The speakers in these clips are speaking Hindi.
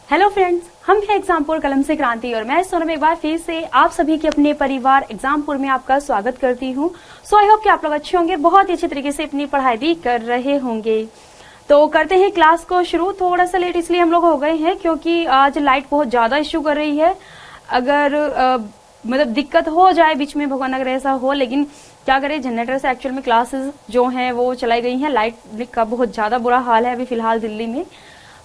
हेलो फ्रेंड्स, हम हैं एग्जामपुर कलम से क्रांति और मैं सोनम एक बार फिर से आप सभी के अपने परिवार एग्जामपुर में आपका स्वागत करती हूँ। सो आई होप कि आप लोग अच्छे होंगे, बहुत ही अच्छे तरीके से अपनी पढ़ाई भी कर रहे होंगे। तो करते हैं क्लास को शुरू। थोड़ा सा लेट इसलिए हम लोग हो गए हैं क्योंकि आज लाइट बहुत ज्यादा इश्यू कर रही है। अगर मतलब दिक्कत हो जाए बीच में, भगवान अगर ऐसा हो, लेकिन क्या करें, जनरेटर से एक्चुअल में क्लासेस जो हैं वो चलाई गई हैं। लाइट का बहुत ज्यादा बुरा हाल है अभी फिलहाल दिल्ली में।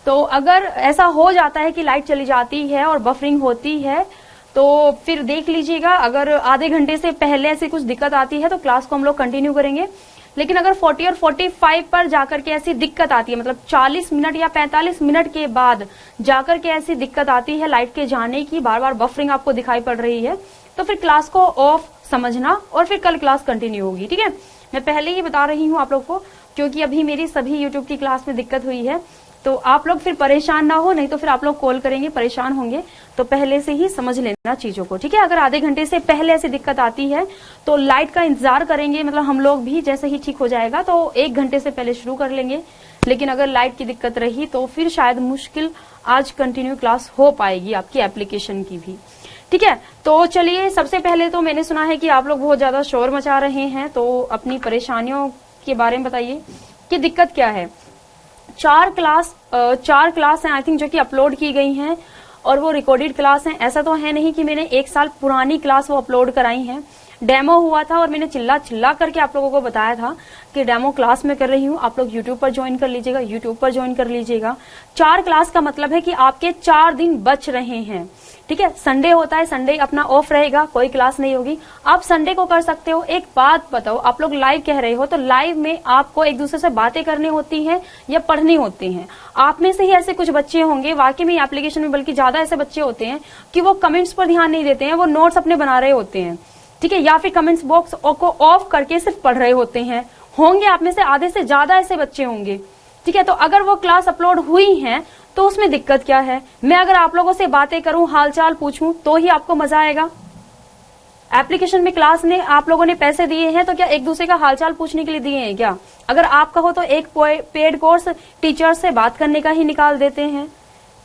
तो अगर ऐसा हो जाता है कि लाइट चली जाती है और बफरिंग होती है तो फिर देख लीजिएगा। अगर आधे घंटे से पहले ऐसी कुछ दिक्कत आती है तो क्लास को हम लोग कंटिन्यू करेंगे। लेकिन अगर 40 और 45 पर जाकर के ऐसी दिक्कत आती है, मतलब 40 मिनट या 45 मिनट के बाद जाकर के ऐसी दिक्कत आती है लाइट के जाने की, बार बार बफरिंग आपको दिखाई पड़ रही है, तो फिर क्लास को ऑफ समझना और फिर कल क्लास कंटिन्यू होगी। ठीक है, मैं पहले ही बता रही हूँ आप लोग को क्योंकि अभी मेरी सभी यूट्यूब की क्लास में दिक्कत हुई है। तो आप लोग फिर परेशान ना हो, नहीं तो फिर आप लोग कॉल करेंगे परेशान होंगे। तो पहले से ही समझ लेना चीजों को। ठीक है, अगर आधे घंटे से पहले ऐसी दिक्कत आती है तो लाइट का इंतजार करेंगे, मतलब हम लोग भी जैसे ही ठीक हो जाएगा तो 1 घंटे से पहले शुरू कर लेंगे। लेकिन अगर लाइट की दिक्कत रही तो फिर शायद मुश्किल आज कंटिन्यू क्लास हो पाएगी आपकी एप्लीकेशन की भी। ठीक है, तो चलिए सबसे पहले तो मैंने सुना है कि आप लोग बहुत ज्यादा शोर मचा रहे हैं, तो अपनी परेशानियों के बारे में बताइए कि दिक्कत क्या है। 4 क्लास हैं आई थिंक जो कि अपलोड की गई हैं और वो रिकॉर्डेड क्लास हैं। ऐसा तो है नहीं कि मैंने 1 साल पुरानी क्लास वो अपलोड कराई हैं। डेमो हुआ था और मैंने चिल्ला करके आप लोगों को बताया था कि डेमो क्लास में कर रही हूँ, आप लोग यूट्यूब पर ज्वाइन कर लीजिएगा, यूट्यूब पर ज्वाइन कर लीजिएगा। 4 क्लास का मतलब है कि आपके 4 दिन बच रहे हैं। ठीक है, संडे होता है, संडे अपना ऑफ रहेगा, कोई क्लास नहीं होगी। आप संडे को कर सकते हो। एक बात बताओ, आप लोग लाइव कह रहे हो तो लाइव में आपको एक दूसरे से बातें करनी होती हैं या पढ़नी होती हैं। आप में से ही ऐसे कुछ बच्चे होंगे वाकई में एप्लीकेशन में, बल्कि ज्यादा ऐसे बच्चे होते हैं कि वो कमेंट्स पर ध्यान नहीं देते हैं, वो नोट्स अपने बना रहे होते हैं। ठीक है, या फिर कमेंट्स बॉक्स को ऑफ करके सिर्फ पढ़ रहे होते हैं। होंगे आप में से आधे से ज्यादा ऐसे बच्चे होंगे। ठीक है, तो अगर वो क्लास अपलोड हुई है तो उसमें दिक्कत क्या है। मैं अगर आप लोगों से बातें करूं, हालचाल पूछूं तो ही आपको मजा आएगा। एप्लीकेशन में क्लास ने आप लोगों ने पैसे दिए हैं तो क्या एक दूसरे का हालचाल पूछने के लिए दिए हैं क्या? अगर आप कहो तो एक पेड कोर्स टीचर से बात करने का ही निकाल देते हैं।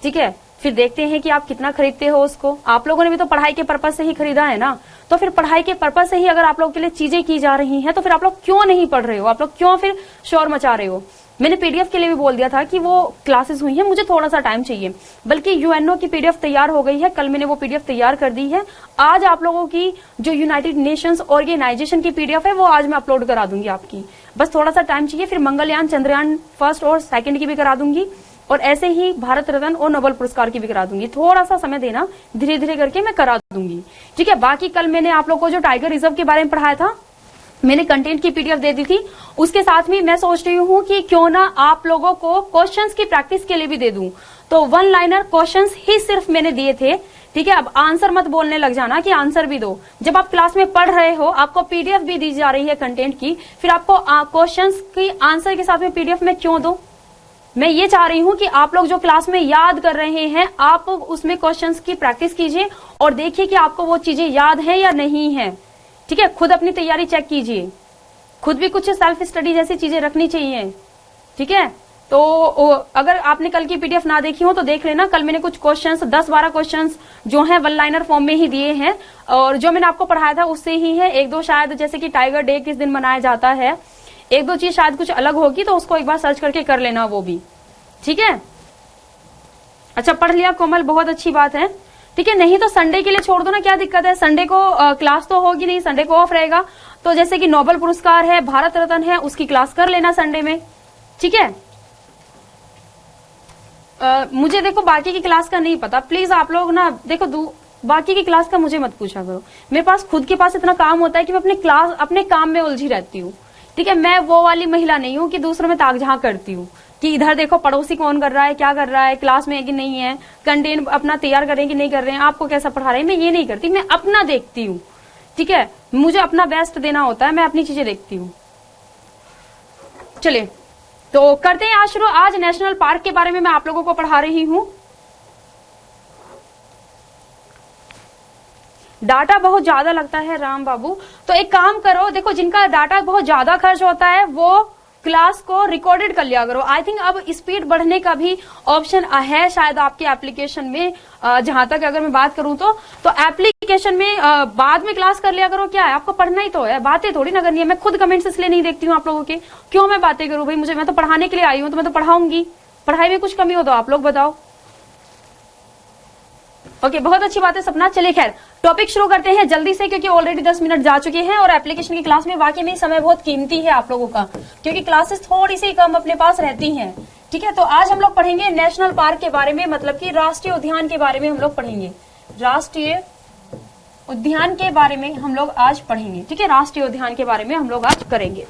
ठीक है, फिर देखते हैं कि आप कितना खरीदते हो उसको। आप लोगों ने भी तो पढ़ाई के पर्पज से ही खरीदा है ना, तो फिर पढ़ाई के पर्पज से ही अगर आप लोगों के लिए चीजें की जा रही हैं तो फिर आप लोग क्यों नहीं पढ़ रहे हो, आप लोग क्यों फिर शोर मचा रहे हो। मैंने पीडीएफ के लिए भी बोल दिया था कि वो क्लासेस हुई हैं, मुझे थोड़ा सा टाइम चाहिए, बल्कि यूएनओ की पीडीएफ तैयार हो गई है, कल मैंने वो पीडीएफ तैयार कर दी है। आज आप लोगों की जो यूनाइटेड नेशंस ऑर्गेनाइजेशन की पीडीएफ है वो आज मैं अपलोड करा दूंगी आपकी। बस थोड़ा सा टाइम चाहिए, फिर मंगलयान चंद्रयान 1 और 2 की भी करा दूंगी और ऐसे ही भारत रत्न और नोबेल पुरस्कार की भी करा दूंगी। थोड़ा सा समय देना, धीरे धीरे करके मैं करा दूंगी। ठीक है, बाकी कल मैंने आप लोगों को जो टाइगर रिजर्व के बारे में पढ़ाया था, मैंने कंटेंट की पीडीएफ दे दी थी। उसके साथ में मैं सोच रही हूँ कि क्यों ना आप लोगों को क्वेश्चंस की प्रैक्टिस के लिए भी दे दूं। तो 1 लाइनर क्वेश्चंस ही सिर्फ मैंने दिए थे। ठीक है, अब आंसर मत बोलने लग जाना कि आंसर भी दो। जब आप क्लास में पढ़ रहे हो, आपको पीडीएफ भी दी जा रही है कंटेंट की, फिर आपको क्वेश्चंस की आंसर के साथ में पीडीएफ में क्यों दो। मैं ये चाह रही हूं कि आप लोग जो क्लास में याद कर रहे हैं, आप उसमें क्वेश्चंस की प्रैक्टिस कीजिए और देखिए कि आपको वो चीजें याद है या नहीं है। ठीक है, खुद अपनी तैयारी चेक कीजिए, खुद भी कुछ सेल्फ स्टडी जैसी चीजें रखनी चाहिए। ठीक है, तो अगर आपने कल की पीडीएफ ना देखी हो तो देख लेना। कल मैंने कुछ क्वेश्चंस 10-12 क्वेश्चंस जो हैं 1 लाइनर फॉर्म में ही दिए हैं और जो मैंने आपको पढ़ाया था उससे ही है। 1-2 शायद, जैसे कि टाइगर डे किस दिन मनाया जाता है, 1-2 चीज शायद कुछ अलग होगी तो उसको एक बार सर्च करके कर लेना वो भी। ठीक है, अच्छा पढ़ लिया कोमल, बहुत अच्छी बात है। ठीक है, नहीं तो संडे के लिए छोड़ दो ना, क्या दिक्कत है। संडे को क्लास तो होगी नहीं, संडे को ऑफ रहेगा। तो जैसे कि नोबेल पुरस्कार है, भारत रत्न है, उसकी क्लास कर लेना संडे में। ठीक है, मुझे देखो बाकी की क्लास का नहीं पता, प्लीज आप लोग ना देखो बाकी की क्लास का मुझे मत पूछा करो। मेरे पास खुद के पास इतना काम होता है कि मैं अपने काम में उलझी रहती हूँ। ठीक है, मैं वो वाली महिला नहीं हूँ कि दूसरों में ताक झांक करती हूँ कि इधर देखो पड़ोसी कौन कर रहा है, क्या कर रहा है, क्लास में है कि नहीं है, कंटेंट अपना तैयार करें कि नहीं कर रहे हैं, आपको कैसा पढ़ा रहे हैं, मैं ये नहीं करती, मैं अपना देखती हूँ। ठीक है, मुझे अपना बेस्ट देना होता है, मैं अपनी चीजें देखती हूँ। चलिए तो करते हैं आज शुरू। आज नेशनल पार्क के बारे में मैं आप लोगों को पढ़ा रही हूँ। डाटा बहुत ज्यादा लगता है राम बाबू, तो एक काम करो, देखो जिनका डाटा बहुत ज्यादा खर्च होता है वो क्लास को रिकॉर्डेड कर लिया करो। आई थिंक अब स्पीड बढ़ने का भी ऑप्शन है शायद आपके एप्लीकेशन में, जहां तक अगर मैं बात करूं तो एप्लीकेशन में बाद में क्लास कर लिया करो। क्या है, आपको पढ़ना ही तो है, बातें थोड़ी ना करनी है। मैं खुद कमेंट्स इसलिए नहीं देखती हूँ आप लोगों के, क्यों मैं बातें करूं भाई, मैं तो पढ़ाने के लिए आई हूं, तो मैं तो पढ़ाऊंगी। पढ़ाई में कुछ कमी हो तो आप लोग बताओ। ओके, बहुत अच्छी बात है सपना। चलिए खैर टॉपिक शुरू करते हैं जल्दी से, क्योंकि ऑलरेडी 10 मिनट जा चुके हैं और एप्लीकेशन की क्लास में वाकई में समय बहुत कीमती है आप लोगों का, क्योंकि क्लासेस थोड़ी सी कम अपने पास रहती हैं। ठीक है, तो आज हम लोग पढ़ेंगे नेशनल पार्क के बारे में, मतलब कि राष्ट्रीय उद्यान के बारे में हम लोग पढ़ेंगे। राष्ट्रीय उद्यान के बारे में हम लोग आज पढ़ेंगे। ठीक है, राष्ट्रीय उद्यान के बारे में हम लोग आज करेंगे।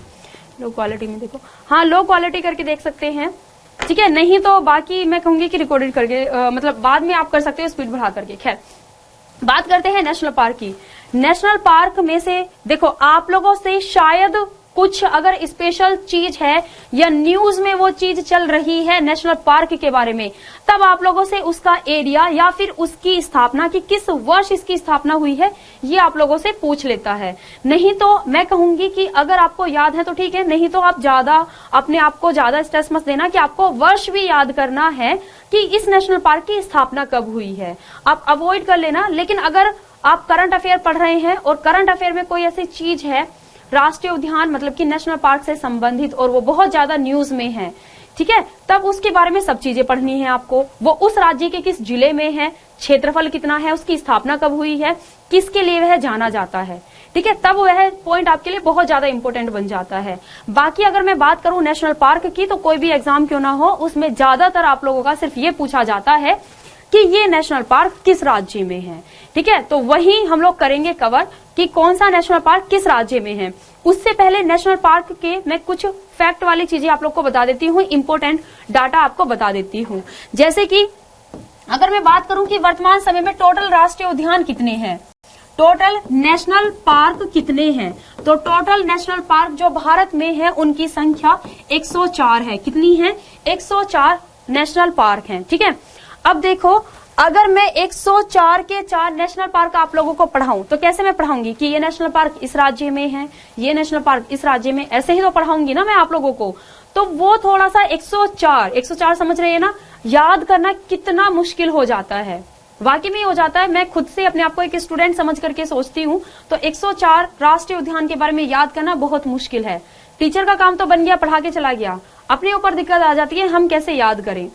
लो क्वालिटी में देखो, हाँ लो क्वालिटी करके देख सकते हैं। ठीक है, नहीं तो बाकी मैं कहूंगी कि रिकॉर्डेड करके, मतलब बाद में आप कर सकते हो स्पीड बढ़ा करके। खैर बात करते हैं नेशनल पार्क की। नेशनल पार्क में से देखो, आप लोगों से शायद कुछ अगर स्पेशल चीज है या न्यूज में वो चीज चल रही है नेशनल पार्क के बारे में, तब आप लोगों से उसका एरिया या फिर उसकी स्थापना की किस वर्ष इसकी स्थापना हुई है ये आप लोगों से पूछ लेता है। नहीं तो मैं कहूंगी कि अगर आपको याद है तो ठीक है, नहीं तो आप ज्यादा अपने आप को ज्यादा स्ट्रेस मत देना कि आपको वर्ष भी याद करना है कि इस नेशनल पार्क की स्थापना कब हुई है। आप अवॉइड कर लेना। लेकिन अगर आप करंट अफेयर पढ़ रहे हैं और करंट अफेयर में कोई ऐसी चीज है राष्ट्रीय उद्यान मतलब कि नेशनल पार्क से संबंधित और वो बहुत ज्यादा न्यूज में है, ठीक है, तब उसके बारे में सब चीजें पढ़नी है आपको। वो उस राज्य के किस जिले में है, क्षेत्रफल कितना है, उसकी स्थापना कब हुई है, किसके लिए वह जाना जाता है। ठीक है, तब वह पॉइंट आपके लिए बहुत ज्यादा इंपॉर्टेंट बन जाता है। बाकी अगर मैं बात करूं नेशनल पार्क की, तो कोई भी एग्जाम क्यों ना हो, उसमें ज्यादातर आप लोगों का सिर्फ ये पूछा जाता है कि ये नेशनल पार्क किस राज्य में है। ठीक है, तो वही हम लोग करेंगे कवर कि कौन सा नेशनल पार्क किस राज्य में है। उससे पहले नेशनल पार्क के मैं कुछ फैक्ट वाली चीजें आप लोग को बता देती हूँ, इंपोर्टेंट डाटा आपको बता देती हूँ। जैसे कि अगर मैं बात करूं कि वर्तमान समय में टोटल राष्ट्रीय उद्यान कितने हैं, टोटल नेशनल पार्क कितने हैं, तो टोटल नेशनल पार्क जो भारत में है उनकी संख्या 104 है। कितनी है? 104 नेशनल पार्क हैं। ठीक है, अब देखो अगर मैं 104 के 4 नेशनल पार्क आप लोगों को पढ़ाऊं तो कैसे मैं पढ़ाऊंगी कि ये नेशनल पार्क इस राज्य में है, ये नेशनल पार्क इस राज्य में, ऐसे ही तो पढ़ाऊंगी ना मैं आप लोगों को। तो वो थोड़ा सा 104 समझ रहे हैं ना, याद करना कितना मुश्किल हो जाता है, वाकई में हो जाता है। मैं खुद से अपने आप को एक स्टूडेंट समझ करके सोचती हूँ, तो 104 राष्ट्रीय उद्यान के बारे में याद करना बहुत मुश्किल है। टीचर का काम तो बन गया, पढ़ा के चला गया, अपने ऊपर दिक्कत आ जाती है हम कैसे याद करें।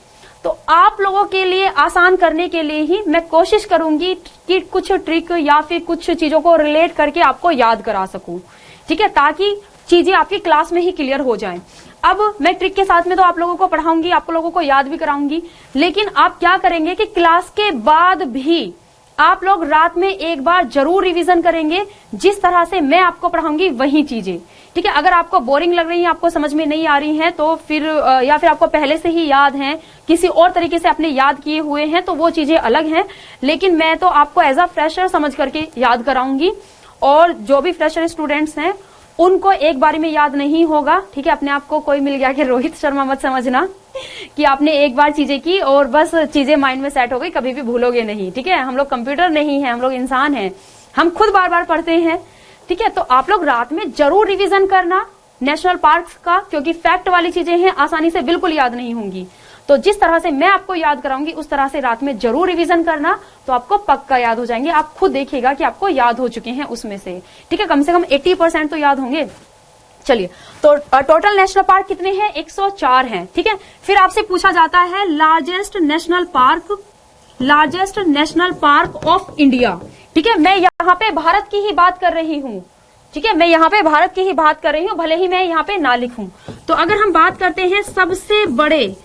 तो आप लोगों के लिए आसान करने के लिए ही मैं कोशिश करूंगी कि कुछ ट्रिक या फिर कुछ चीजों को रिलेट करके आपको याद करा सकूं। ठीक है, ताकि चीजें आपकी क्लास में ही क्लियर हो जाएं। अब मैं ट्रिक के साथ में तो आप लोगों को पढ़ाऊंगी, आप लोगों को याद भी कराऊंगी, लेकिन आप क्या करेंगे कि क्लास के बाद भी आप लोग रात में एक बार जरूर रिवीजन करेंगे, जिस तरह से मैं आपको पढ़ाऊंगी वही चीजें। ठीक है, अगर आपको बोरिंग लग रही है, आपको समझ में नहीं आ रही है, तो फिर या फिर आपको पहले से ही याद है, किसी और तरीके से आपने याद किए हुए हैं, तो वो चीजें अलग हैं। लेकिन मैं तो आपको एज अ फ्रेशर समझ करके याद कराऊंगी, और जो भी फ्रेशर स्टूडेंट्स हैं उनको एक बारी में याद नहीं होगा। ठीक है, अपने आप को कोई मिल गया कि रोहित शर्मा मत समझना कि आपने एक बार चीजें की और बस चीजें माइंड में सेट हो गई, कभी भी भूलोगे नहीं। ठीक है, हम लोग कंप्यूटर नहीं है, हम लोग इंसान हैं, हम खुद बार बार पढ़ते हैं। ठीक है, तो आप लोग रात में जरूर रिवीजन करना नेशनल पार्क्स का, क्योंकि फैक्ट वाली चीजें हैं, आसानी से बिल्कुल याद नहीं होंगी। तो जिस तरह से मैं आपको याद कराऊंगी उस तरह से रात में जरूर रिवीजन करना, तो आपको पक्का याद हो जाएंगे। आप खुद देखिएगा कि आपको याद हो चुके हैं उसमें से। ठीक है, कम से कम 80% तो याद होंगे। चलिए, तो टोटल नेशनल पार्क कितने हैं? 104 हैं। ठीक है, फिर आपसे पूछा जाता है largest national park of India. ठीक है, मैं यहाँ पे भारत की ही बात कर रही हूँ। ठीक है, मैं यहाँ पे भारत की ही बात कर रही हूँ, भले ही मैं यहाँ पे ना लिखूं। तो अगर हम बात करते हैं सबसे बड़े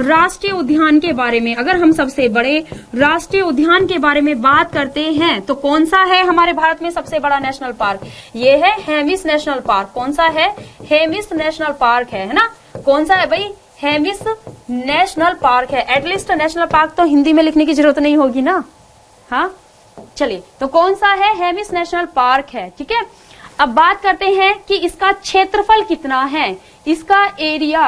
राष्ट्रीय उद्यान के बारे में, अगर हम सबसे बड़े राष्ट्रीय उद्यान के बारे में बात करते हैं, तो कौन सा है हमारे भारत में सबसे बड़ा नेशनल पार्क? ये है हेमिस नेशनल पार्क। कौन सा है? हेमिस नेशनल पार्क है ना। कौन सा है भाई? हेमिस नेशनल पार्क है। एटलीस्ट नेशनल पार्क तो हिंदी में लिखने की जरूरत नहीं होगी ना। हाँ, चलिए, तो कौन सा है? हेमिस नेशनल पार्क है। ठीक है, अब बात करते हैं कि इसका क्षेत्रफल कितना है, इसका एरिया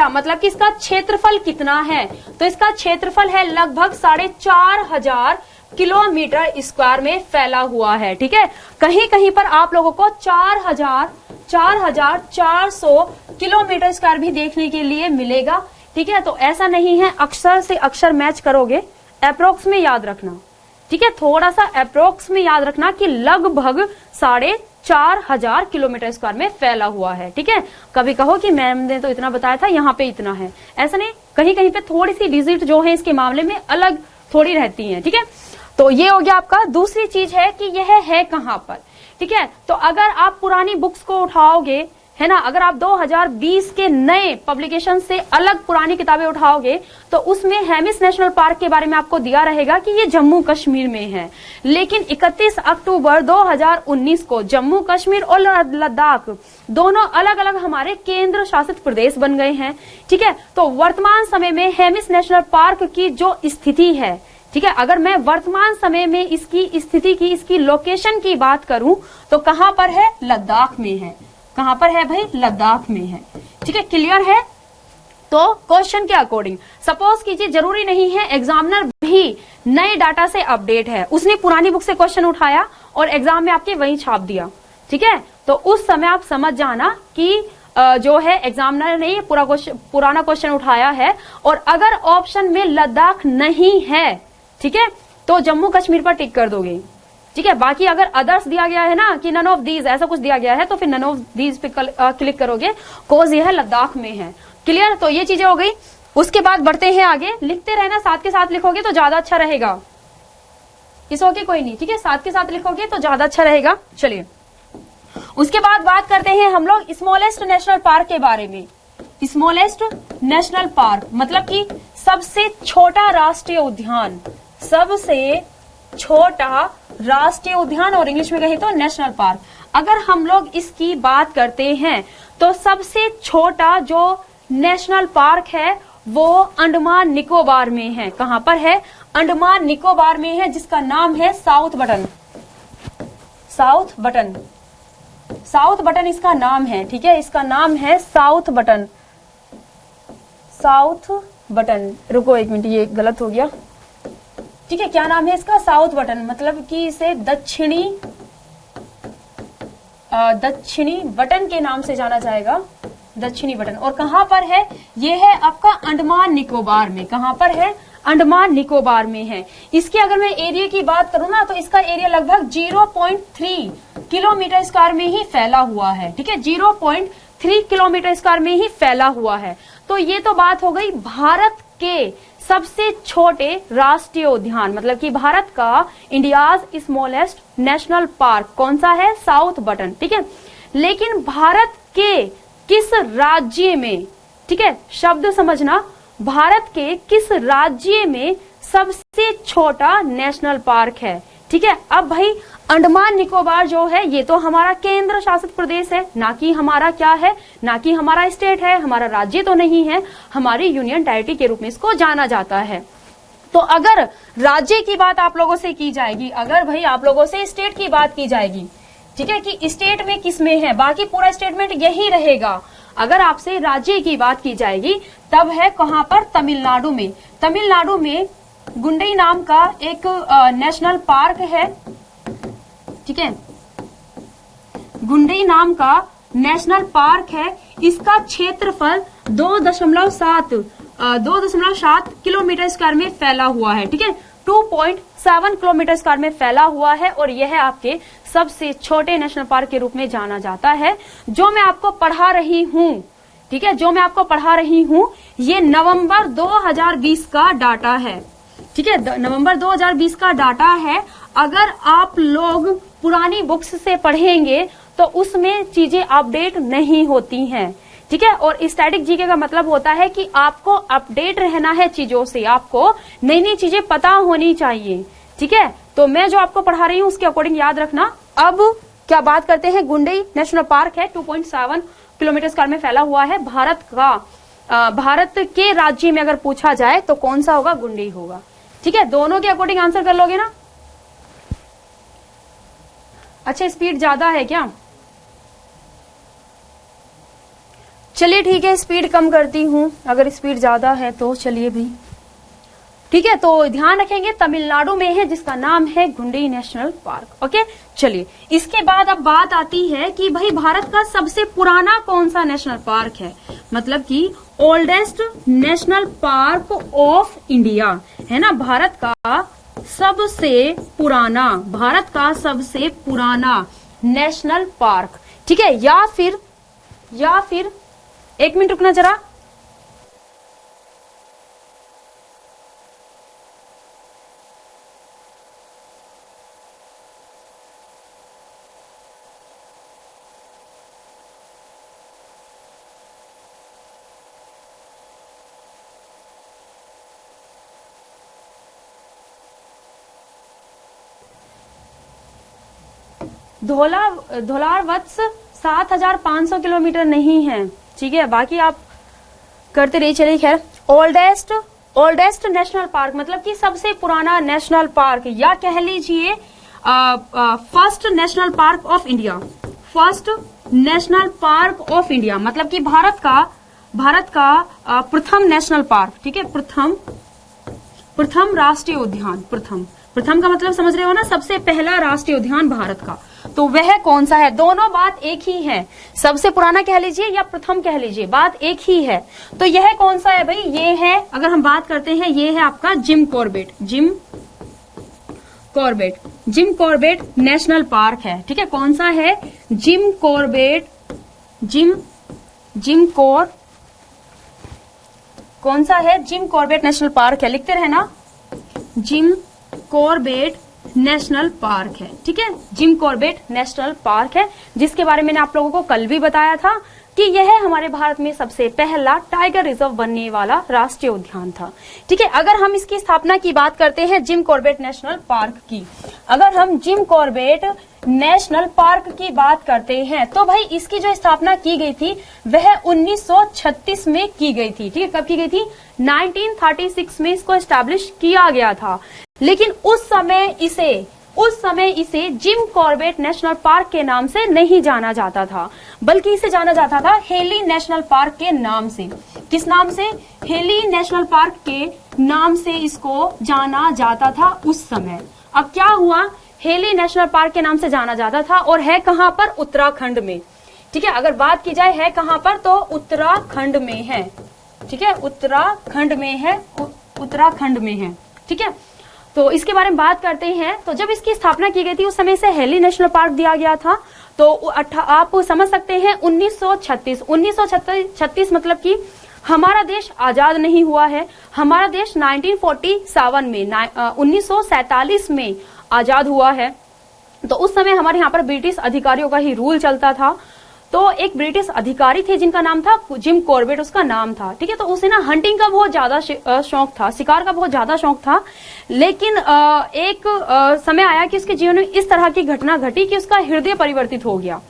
मतलब कि इसका क्षेत्रफल कितना है। तो इसका क्षेत्रफल है लगभग 4,500 किलोमीटर स्क्वायर में फैला हुआ है। ठीक है, कहीं कहीं पर आप लोगों को 4,400 किलोमीटर स्क्वायर भी देखने के लिए मिलेगा। ठीक है, तो ऐसा नहीं है अक्षर से अक्षर मैच करोगे, अप्रोक्स में याद रखना। ठीक है, थोड़ा सा अप्रोक्स में याद रखना कि लगभग 4,500 किलोमीटर स्क्वायर में फैला हुआ है। ठीक है, कभी कहो कि मैम ने तो इतना बताया था, यहाँ पे इतना है, ऐसा नहीं, कहीं कहीं पे थोड़ी सी डिजिट जो है इसके मामले में अलग थोड़ी रहती है। ठीक है, तो ये हो गया आपका। दूसरी चीज है कि यह है कहां पर। ठीक है, तो अगर आप पुरानी बुक्स को उठाओगे, है ना, अगर आप 2020 के नए पब्लिकेशन से अलग पुरानी किताबें उठाओगे तो उसमें हेमिस नेशनल पार्क के बारे में आपको दिया रहेगा कि ये जम्मू कश्मीर में है। लेकिन 31 अक्टूबर 2019 को जम्मू कश्मीर और लद्दाख दोनों अलग अलग हमारे केंद्र शासित प्रदेश बन गए हैं। ठीक है, तो वर्तमान समय में हेमिस नेशनल पार्क की जो स्थिति है, ठीक है, अगर मैं वर्तमान समय में इसकी स्थिति की, इसकी लोकेशन की बात करूं तो कहां पर है? लद्दाख में है। कहां पर है भाई? लद्दाख में है। ठीक है, क्लियर है। तो क्वेश्चन के अकॉर्डिंग सपोज कीजिए, जरूरी नहीं है एग्जामिनर भी नए डाटा से अपडेट है, उसने पुरानी बुक से क्वेश्चन उठाया और एग्जाम में आपके वहीं छाप दिया। ठीक है, तो उस समय आप समझ जाना कि जो है एग्जामिनर ने पुराना क्वेश्चन उठाया है, और अगर ऑप्शन में लद्दाख नहीं है, ठीक है, तो जम्मू कश्मीर पर टिक कर दोगे। ठीक है, बाकी अगर अदर्स दिया गया है ना कि नन ऑफ दीज, ऐसा कुछ दिया गया है, तो फिर नन ऑफ दीज पे क्लिक करोगे, कोज ये है लद्दाख में है। क्लियर, तो ये चीजें हो गई। उसके बाद बढ़ते हैं आगे, लिखते रहना, साथ के साथ लिखोगे तो ज्यादा अच्छा रहेगा। इस ओके कोई नहीं, ठीक है, साथ के साथ लिखोगे तो ज्यादा अच्छा रहेगा। चलिए, उसके बाद बात करते हैं हम लोग स्मॉलेस्ट नेशनल पार्क के बारे में। स्मॉलेस्ट नेशनल पार्क मतलब कि सबसे छोटा राष्ट्रीय उद्यान, सबसे छोटा राष्ट्रीय उद्यान, और इंग्लिश में कहें तो नेशनल पार्क। अगर हम लोग इसकी बात करते हैं तो सबसे छोटा जो नेशनल पार्क है वो अंडमान निकोबार में है। कहां पर है? अंडमान निकोबार में है, जिसका नाम है south button. South button, south button इसका नाम है। ठीक है, इसका नाम है साउथ बटन। साउथ बटन, रुको एक मिनट, ये गलत हो गया। ठीक है, क्या नाम है इसका? साउथ बटन, मतलब कि इसे दक्षिणी बटन के नाम से जाना जाएगा, दक्षिणी बटन। और कहां पर है? ये है आपका अंडमान निकोबार में। कहां पर है? अंडमान निकोबार में है। इसके अगर मैं एरिया की बात करूं ना, तो इसका एरिया लगभग 0.3 किलोमीटर स्क्वायर में ही फैला हुआ है। ठीक है, 0.3 किलोमीटर स्क्वायर में ही फैला हुआ है। तो ये तो बात हो गई भारत के सबसे छोटे राष्ट्रीय उद्यान, मतलब कि भारत का इंडियाज स्मॉलेस्ट नेशनल पार्क कौन सा है? South button. ठीक है, लेकिन भारत के किस राज्य में, ठीक है, शब्द समझना, भारत के किस राज्य में सबसे छोटा नेशनल पार्क है? ठीक है, अब भाई अंडमान निकोबार जो है ये तो हमारा केंद्र शासित प्रदेश है, ना कि हमारा क्या है, ना कि हमारा स्टेट है, हमारा राज्य तो नहीं है, हमारी यूनियन टेरिटरी के रूप में इसको जाना जाता है। तो अगर राज्य की बात आप लोगों से की जाएगी, अगर भाई आप लोगों से स्टेट की बात की जाएगी, ठीक है, कि स्टेट में किस में है, बाकी पूरा स्टेटमेंट यही रहेगा। अगर आपसे राज्य की बात की जाएगी तब है कहां पर? तमिलनाडु में। तमिलनाडु में गुंडई नाम का एक नेशनल पार्क है। ठीक है, गुंडई नाम का नेशनल पार्क है। इसका क्षेत्रफल 2.7 किलोमीटर स्क्वायर में फैला हुआ है। ठीक है, 2.7 किलोमीटर स्क्वायर में फैला हुआ है, और यह आपके सबसे छोटे नेशनल पार्क के रूप में जाना जाता है। जो मैं आपको पढ़ा रही हूं, ठीक है, जो मैं आपको पढ़ा रही हूं, ये नवंबर 2020 का डाटा है। ठीक है, नवंबर 2020 का डाटा है। अगर आप लोग पुरानी बुक्स से पढ़ेंगे तो उसमें चीजें अपडेट नहीं होती हैं। ठीक है, और स्टैटिक जीके का मतलब होता है कि आपको अपडेट रहना है चीजों से, आपको नई नई चीजें पता होनी चाहिए। ठीक है, तो मैं जो आपको पढ़ा रही हूँ उसके अकॉर्डिंग याद रखना। अब क्या बात करते हैं, गुंडई नेशनल पार्क है, 2.7 किलोमीटर स्क्वायर में फैला हुआ है। भारत के राज्य में अगर पूछा जाए तो कौन सा होगा? गुंडई होगा। ठीक है, दोनों के अकॉर्डिंग आंसर कर लोगे ना? अच्छा, स्पीड ज्यादा है क्या? चलिए ठीक है, स्पीड कम करती हूं, अगर स्पीड ज्यादा है तो चलिए भाई ठीक है, तो ध्यान रखेंगे तमिलनाडु में है जिसका नाम है गुंडी नेशनल पार्क। ओके, चलिए इसके बाद अब बात आती है कि भाई भारत का सबसे पुराना कौन सा नेशनल पार्क है, मतलब कि oldest national park of India है ना, भारत का सबसे पुराना नेशनल पार्क। ठीक है, या फिर एक मिनट रुकना जरा। धोलावत्स 7,500 किलोमीटर नहीं है। ठीक है, बाकी आप करते रहिए। चलिए खैर, ओल्डेस्ट नेशनल पार्क मतलब कि सबसे पुराना नेशनल पार्क, या कह लीजिए first national park of India. First national park of India मतलब कि भारत का प्रथम नेशनल पार्क। ठीक है, प्रथम राष्ट्रीय उद्यान। प्रथम का मतलब समझ रहे हो ना, सबसे पहला राष्ट्रीय उद्यान भारत का। तो वह कौन सा है? दोनों बात एक ही है, सबसे पुराना कह लीजिए या प्रथम कह लीजिए, बात एक ही है। तो यह कौन सा है भाई? ये है, अगर हम बात करते हैं, ये है आपका जिम कॉर्बेट नेशनल पार्क है। ठीक है, कौन सा है? जिम कॉर्बेट नेशनल पार्क है। लिखते रहे ना, जिम कॉर्बेट नेशनल पार्क है। ठीक है, जिम कॉर्बेट नेशनल पार्क है, जिसके बारे में मैंने आप लोगों को कल भी बताया था कि यह हमारे भारत में सबसे पहला टाइगर रिजर्व बनने वाला राष्ट्रीय उद्यान था। ठीक है, अगर हम इसकी स्थापना की बात करते हैं जिम कॉर्बेट नेशनल पार्क की, अगर हम जिम कॉर्बेट नेशनल पार्क की बात करते हैं तो भाई इसकी जो स्थापना की गई थी वह 1936 में की गई थी। ठीक है, कब की गई थी? 1936 में इसको एस्टैब्लिश किया गया था। लेकिन उस समय इसे जिम कॉर्बेट नेशनल पार्क के नाम से नहीं जाना जाता था, बल्कि इसे जाना जाता था हेली नेशनल पार्क के नाम से। किस नाम से? हेली नेशनल पार्क के नाम से इसको जाना जाता था उस समय। अब क्या हुआ? हेली नेशनल पार्क के नाम से जाना जाता था, और है कहां पर? उत्तराखंड में। ठीक है, अगर बात की जाए है कहां पर, तो उत्तराखंड में है। ठीक है, उत्तराखंड में है। ठीक है, तो इसके बारे में बात करते हैं। तो जब इसकी स्थापना की गई थी उस समय से हेली नेशनल पार्क दिया गया था। तो आप समझ सकते हैं 1936 मतलब कि हमारा देश आजाद नहीं हुआ है। हमारा देश 1947 में आजाद हुआ है। तो उस समय हमारे यहाँ पर ब्रिटिश अधिकारियों का ही रूल चलता था। तो एक ब्रिटिश अधिकारी थे जिनका नाम था जिम कॉर्बेट, उसका नाम था। ठीक है, तो उसे ना हंटिंग का बहुत ज्यादा शौक था, शिकार का बहुत ज्यादा शौक था। लेकिन एक समय आया कि उसके जीवन में इस तरह की घटना घटी कि उसका हृदय परिवर्तित हो गया।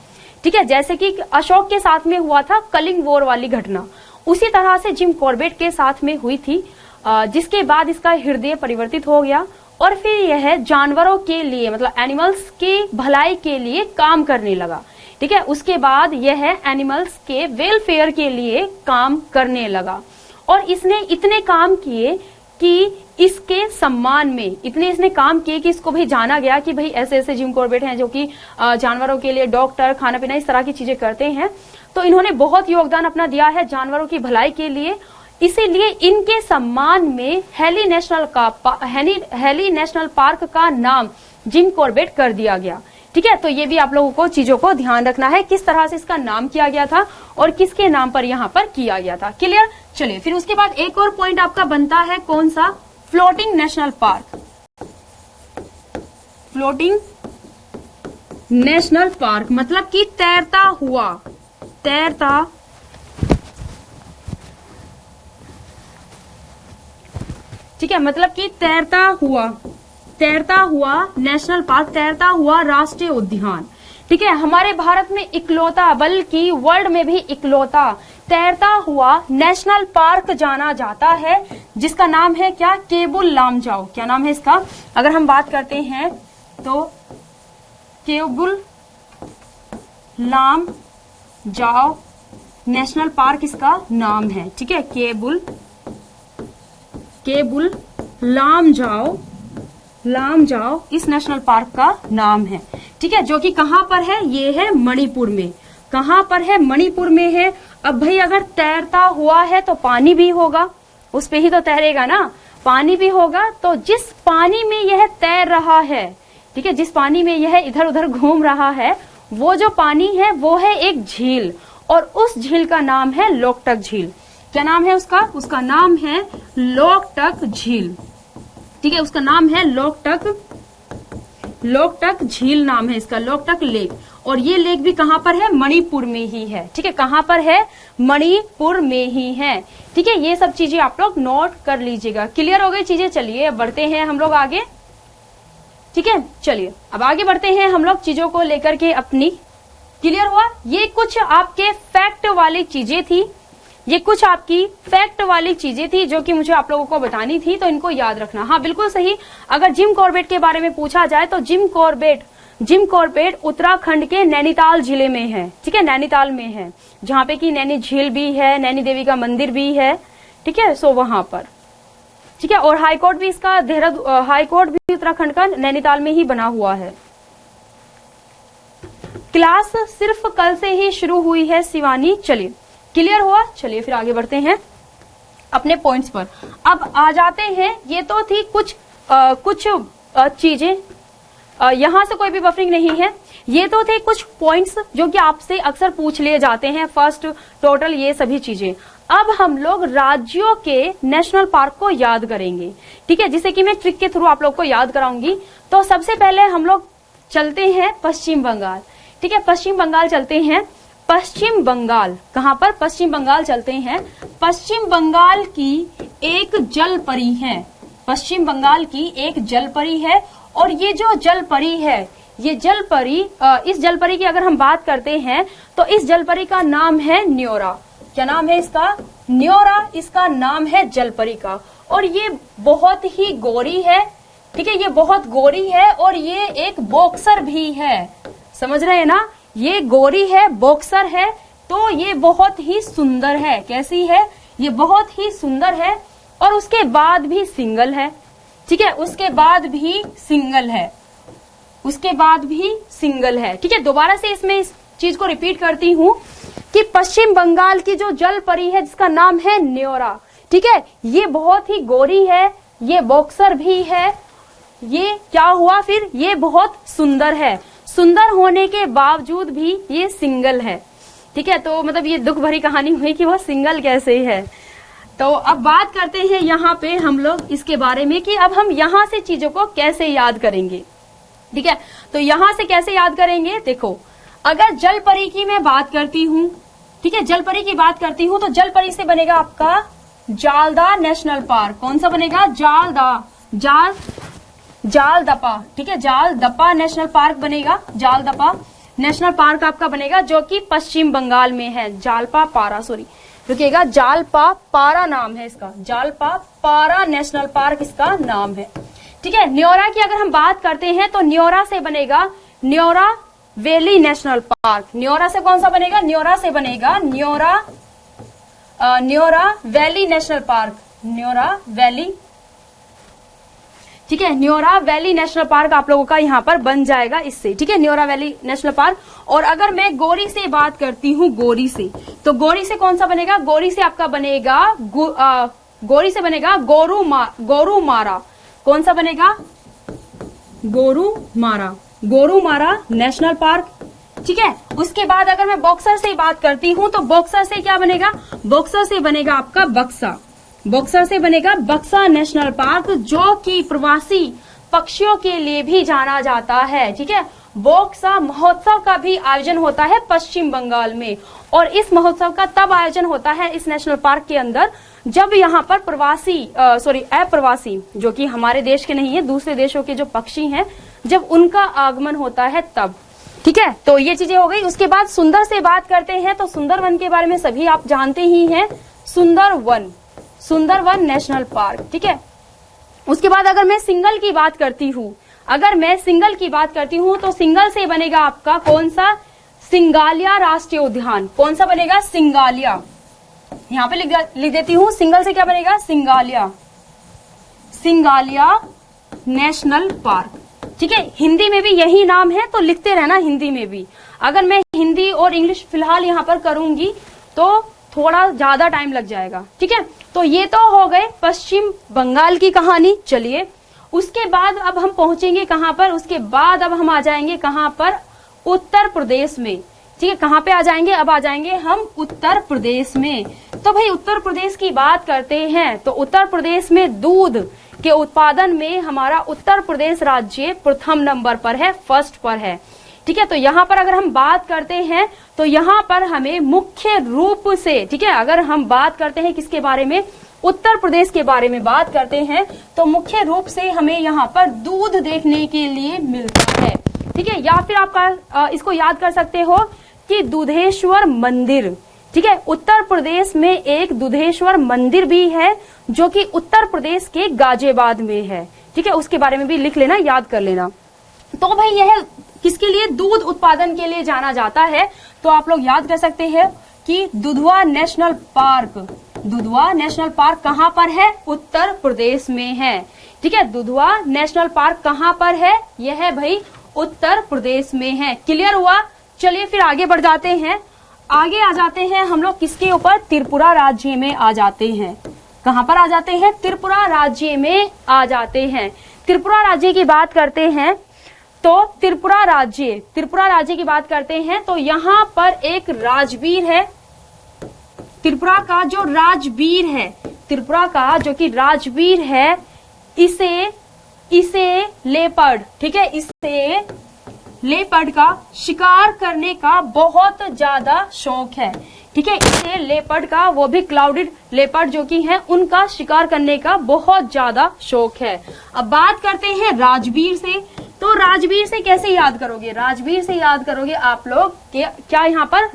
ठीक है, जैसे कि अशोक के साथ में हुआ था कलिंग वॉर वाली घटना, उसी तरह से जिम कॉर्बेट के साथ में हुई थी, जिसके बाद इसका हृदय परिवर्तित हो गया और फिर यह जानवरों के लिए मतलब एनिमल्स के भलाई के लिए काम करने लगा। ठीक है, उसके बाद यह एनिमल्स के वेलफेयर के लिए काम करने लगा और इसने इतने काम किए कि इसके सम्मान में इसने काम किए कि इसको भाई जाना गया कि भाई ऐसे ऐसे जिम कॉर्बेट हैं जो कि जानवरों के लिए डॉक्टर, खाना पीना, इस तरह की चीजें करते हैं। तो इन्होंने बहुत योगदान अपना दिया है जानवरों की भलाई के लिए, इसीलिए इनके सम्मान में हेली नेशनल पार्क का नाम जिम कॉर्बेट कर दिया गया। ठीक है, तो ये भी आप लोगों को चीजों को ध्यान रखना है, किस तरह से इसका नाम किया गया था और किसके नाम पर यहाँ पर किया गया था। क्लियर? चलिए, फिर उसके बाद एक और पॉइंट आपका बनता है, कौन सा? Floating national park. Floating national park मतलब कि तैरता हुआ ठीक है, मतलब कि तैरता हुआ नेशनल पार्क, तैरता हुआ राष्ट्रीय उद्यान। ठीक है, हमारे भारत में इकलौता, बल्कि वर्ल्ड में भी इकलौता तैरता हुआ नेशनल पार्क जाना जाता है, जिसका नाम है क्या? केबुल लामजाओ। क्या नाम है इसका? अगर हम बात करते हैं तो केबुल लामजाओ नेशनल पार्क इसका नाम है। ठीक है, केबुल लामजाओ इस नेशनल पार्क का नाम है। ठीक है, जो कि कहाँ पर है, ये है मणिपुर में। कहाँ पर है, मणिपुर में है। अब भाई अगर तैरता हुआ है तो पानी भी होगा, उस पे ही तो तैरेगा ना, पानी भी होगा। तो जिस पानी में यह तैर रहा है, ठीक है, जिस पानी में यह इधर उधर घूम रहा है, वो जो पानी है वो है एक झील, और उस झील का नाम है लोकटक झील। क्या नाम है उसका? उसका नाम है लोकटक झील। ठीक है, उसका नाम है लोकटक झील नाम है इसका, लोकटक लेक। और ये लेक भी कहाँ पर है, मणिपुर में ही है। ठीक है, कहाँ पर है, मणिपुर में ही है। ठीक है, ये सब चीजें आप लोग नोट कर लीजिएगा। क्लियर हो गई चीजें? चलिए अब बढ़ते हैं हम लोग आगे। ठीक है, चलिए अब आगे बढ़ते हैं हम लोग चीजों को लेकर के अपनी। क्लियर हुआ? ये कुछ आपके फैक्ट वाली चीजें थी, ये कुछ आपकी फैक्ट वाली चीजें थी जो कि मुझे आप लोगों को बतानी थी, तो इनको याद रखना। हाँ बिल्कुल सही। अगर जिम कॉर्बेट के बारे में पूछा जाए तो जिम कॉर्बेट उत्तराखंड के नैनीताल जिले में है। ठीक है, नैनीताल में है, जहाँ पे कि नैनी झील भी है, नैनी देवी का मंदिर भी है। ठीक है, सो वहां पर। ठीक है, और हाईकोर्ट भी इसका हाईकोर्ट भी उत्तराखंड का नैनीताल में ही बना हुआ है। क्लास सिर्फ कल से ही शुरू हुई है शिवानी। चलिए, क्लियर हुआ? चलिए फिर आगे बढ़ते हैं अपने पॉइंट्स पर। अब आ जाते हैं, ये तो थी कुछ चीजें, यहां से कोई भी बफरिंग नहीं है। ये तो थे कुछ पॉइंट्स जो कि आपसे अक्सर पूछ लिए जाते हैं, फर्स्ट, टोटल, ये सभी चीजें। अब हम लोग राज्यों के नेशनल पार्क को याद करेंगे। ठीक है, जिसे कि मैं ट्रिक के थ्रू आप लोग को याद कराऊंगी। तो सबसे पहले हम लोग चलते हैं पश्चिम बंगाल। ठीक है, पश्चिम बंगाल चलते हैं। पश्चिम बंगाल कहाँ पर? पश्चिम बंगाल चलते हैं। पश्चिम बंगाल की एक जल परी है, पश्चिम बंगाल की एक जल परी है। और ये जो जल परी है, ये जल परी, इस जल परी की अगर हम बात करते हैं तो इस जल परी का नाम है न्योरा। क्या नाम है इसका? न्योरा इसका नाम है जल परी का। और ये बहुत ही गोरी है। ठीक है, ये बहुत गोरी है और ये एक बॉक्सर भी है। समझ रहे हैं ना? ये गोरी है, बॉक्सर है, तो ये बहुत ही सुंदर है। कैसी है? ये बहुत ही सुंदर है। और उसके बाद भी सिंगल है। ठीक है, उसके बाद भी सिंगल है, उसके बाद भी सिंगल है। ठीक है, दोबारा से इसमें इस चीज को रिपीट करती हूँ कि पश्चिम बंगाल की जो जल परी है जिसका नाम है न्योरा, ठीक है, ये बहुत ही गोरी है, ये बॉक्सर भी है, ये क्या हुआ फिर, ये बहुत सुंदर है। सुंदर होने के बावजूद भी ये सिंगल है। ठीक है, तो मतलब ये दुख भरी कहानी हुई कि वह सिंगल कैसे है। तो अब बात करते हैं यहाँ पे हम लोग इसके बारे में कि अब हम यहाँ से चीजों को कैसे याद करेंगे। ठीक है, तो यहाँ से कैसे याद करेंगे? देखो, अगर जल परी की मैं बात करती हूँ, ठीक है, जल परी की बात करती हूँ तो जल परी से बनेगा आपका जालदा नेशनल पार्क। कौन सा बनेगा? जालदपा। ठीक है, जालदपा नेशनल पार्क बनेगा, जालदपा नेशनल पार्क आपका बनेगा, जो कि पश्चिम बंगाल में है। जालपा पारा, सॉरी रुकिएगा, जालपा पारा नाम है इसका, जालपा पारा नेशनल पार्क इसका नाम है। ठीक है, न्योरा की अगर हम बात करते हैं तो न्योरा से बनेगा Neora valley national park. Neora से कौन सा बनेगा? न्योरा से बनेगा Neora valley national park, Neora valley. ठीक है, न्योरा वैली नेशनल पार्क आप लोगों का यहाँ पर बन जाएगा इससे। ठीक है, न्योरा वैली नेशनल पार्क। और अगर मैं गोरी से बात करती हूँ, गोरी से, तो गोरी से कौन सा बनेगा? गोरी से आपका बनेगा गोरी से बनेगा गोरुमारा। कौन सा बनेगा? Gorumara national park. ठीक है, उसके बाद अगर मैं बॉक्सर से बात करती हूँ तो बॉक्सर से क्या बनेगा? बॉक्सर से बनेगा आपका बक्सा, बक्सर से बनेगा बक्सा नेशनल पार्क, जो कि प्रवासी पक्षियों के लिए भी जाना जाता है। ठीक है, बक्सा महोत्सव का भी आयोजन होता है पश्चिम बंगाल में। और इस महोत्सव का तब आयोजन होता है इस नेशनल पार्क के अंदर जब यहाँ पर अप्रवासी, जो कि हमारे देश के नहीं है, दूसरे देशों के जो पक्षी हैं, जब उनका आगमन होता है तब। ठीक है, तो ये चीजें हो गई। उसके बाद सुंदर से बात करते हैं तो सुंदरवन के बारे में सभी आप जानते ही हैं, सुंदरवन नेशनल पार्क। ठीक है, उसके बाद अगर मैं सिंगल की बात करती हूँ, तो सिंगल से बनेगा आपका कौन सा? सिंगालिया राष्ट्रीय उद्यान। कौन सा बनेगा? सिंगालिया। यहाँ पे लिख देती हूँ, सिंगल से क्या बनेगा? सिंगालिया नेशनल पार्क। ठीक है, हिंदी में भी यही नाम है, तो लिखते रहना हिंदी में भी। अगर मैं हिंदी और इंग्लिश फिलहाल यहाँ पर करूंगी तो थोड़ा ज्यादा टाइम लग जाएगा। ठीक है, तो ये तो हो गए पश्चिम बंगाल की कहानी। चलिए, उसके बाद अब हम पहुंचेंगे कहाँ पर, उसके बाद अब हम आ जाएंगे कहाँ पर, उत्तर प्रदेश में। ठीक है, कहाँ पे आ जाएंगे, अब आ जाएंगे हम उत्तर प्रदेश में। तो भाई उत्तर प्रदेश की बात करते हैं तो उत्तर प्रदेश में दूध के उत्पादन में हमारा उत्तर प्रदेश राज्य प्रथम नंबर पर है, फर्स्ट पर है। ठीक है, तो यहाँ पर अगर हम बात करते हैं तो यहाँ पर हमें मुख्य रूप से, ठीक है, अगर हम बात करते हैं किसके बारे में, उत्तर प्रदेश के बारे में बात करते हैं तो मुख्य रूप से हमें यहाँ पर दूध देखने के लिए मिलता है। ठीक है, या फिर आपका इसको याद कर सकते हो कि दुधेश्वर मंदिर। ठीक है, उत्तर प्रदेश में एक दुधेश्वर मंदिर भी है जो कि उत्तर प्रदेश के गाजियाबाद में है। ठीक है, उसके बारे में भी लिख लेना, याद कर लेना। तो भाई यह किसके लिए, दूध उत्पादन के लिए जाना जाता है। तो आप लोग याद कर सकते हैं कि Dudhwa national park, Dudhwa national park कहाँ पर है, उत्तर प्रदेश में है। ठीक है, दुधवा नेशनल पार्क कहाँ पर है, यह है भाई उत्तर प्रदेश में है। क्लियर हुआ। चलिए फिर आगे बढ़ जाते हैं, आगे आ जाते हैं हम लोग किसके ऊपर, त्रिपुरा राज्य में आ जाते हैं। कहाँ पर आ जाते हैं, त्रिपुरा राज्य में आ जाते हैं। त्रिपुरा राज्य की बात करते हैं तो त्रिपुरा राज्य की बात करते हैं तो यहाँ पर एक राजवीर है। त्रिपुरा का जो राजवीर है, त्रिपुरा का जो कि राजवीर है, इसे लेपर्ड, ठीक है, इसे लेपर्ड का शिकार करने का बहुत ज्यादा शौक है। ठीक है, इसे लेपर्ड का, वो भी क्लाउडेड लेपर्ड जो कि है, उनका शिकार करने का बहुत ज्यादा शौक है। अब बात करते हैं राजवीर से। तो राजवीर से कैसे याद करोगे, राजवीर से याद करोगे आप लोग क्या यहाँ पर,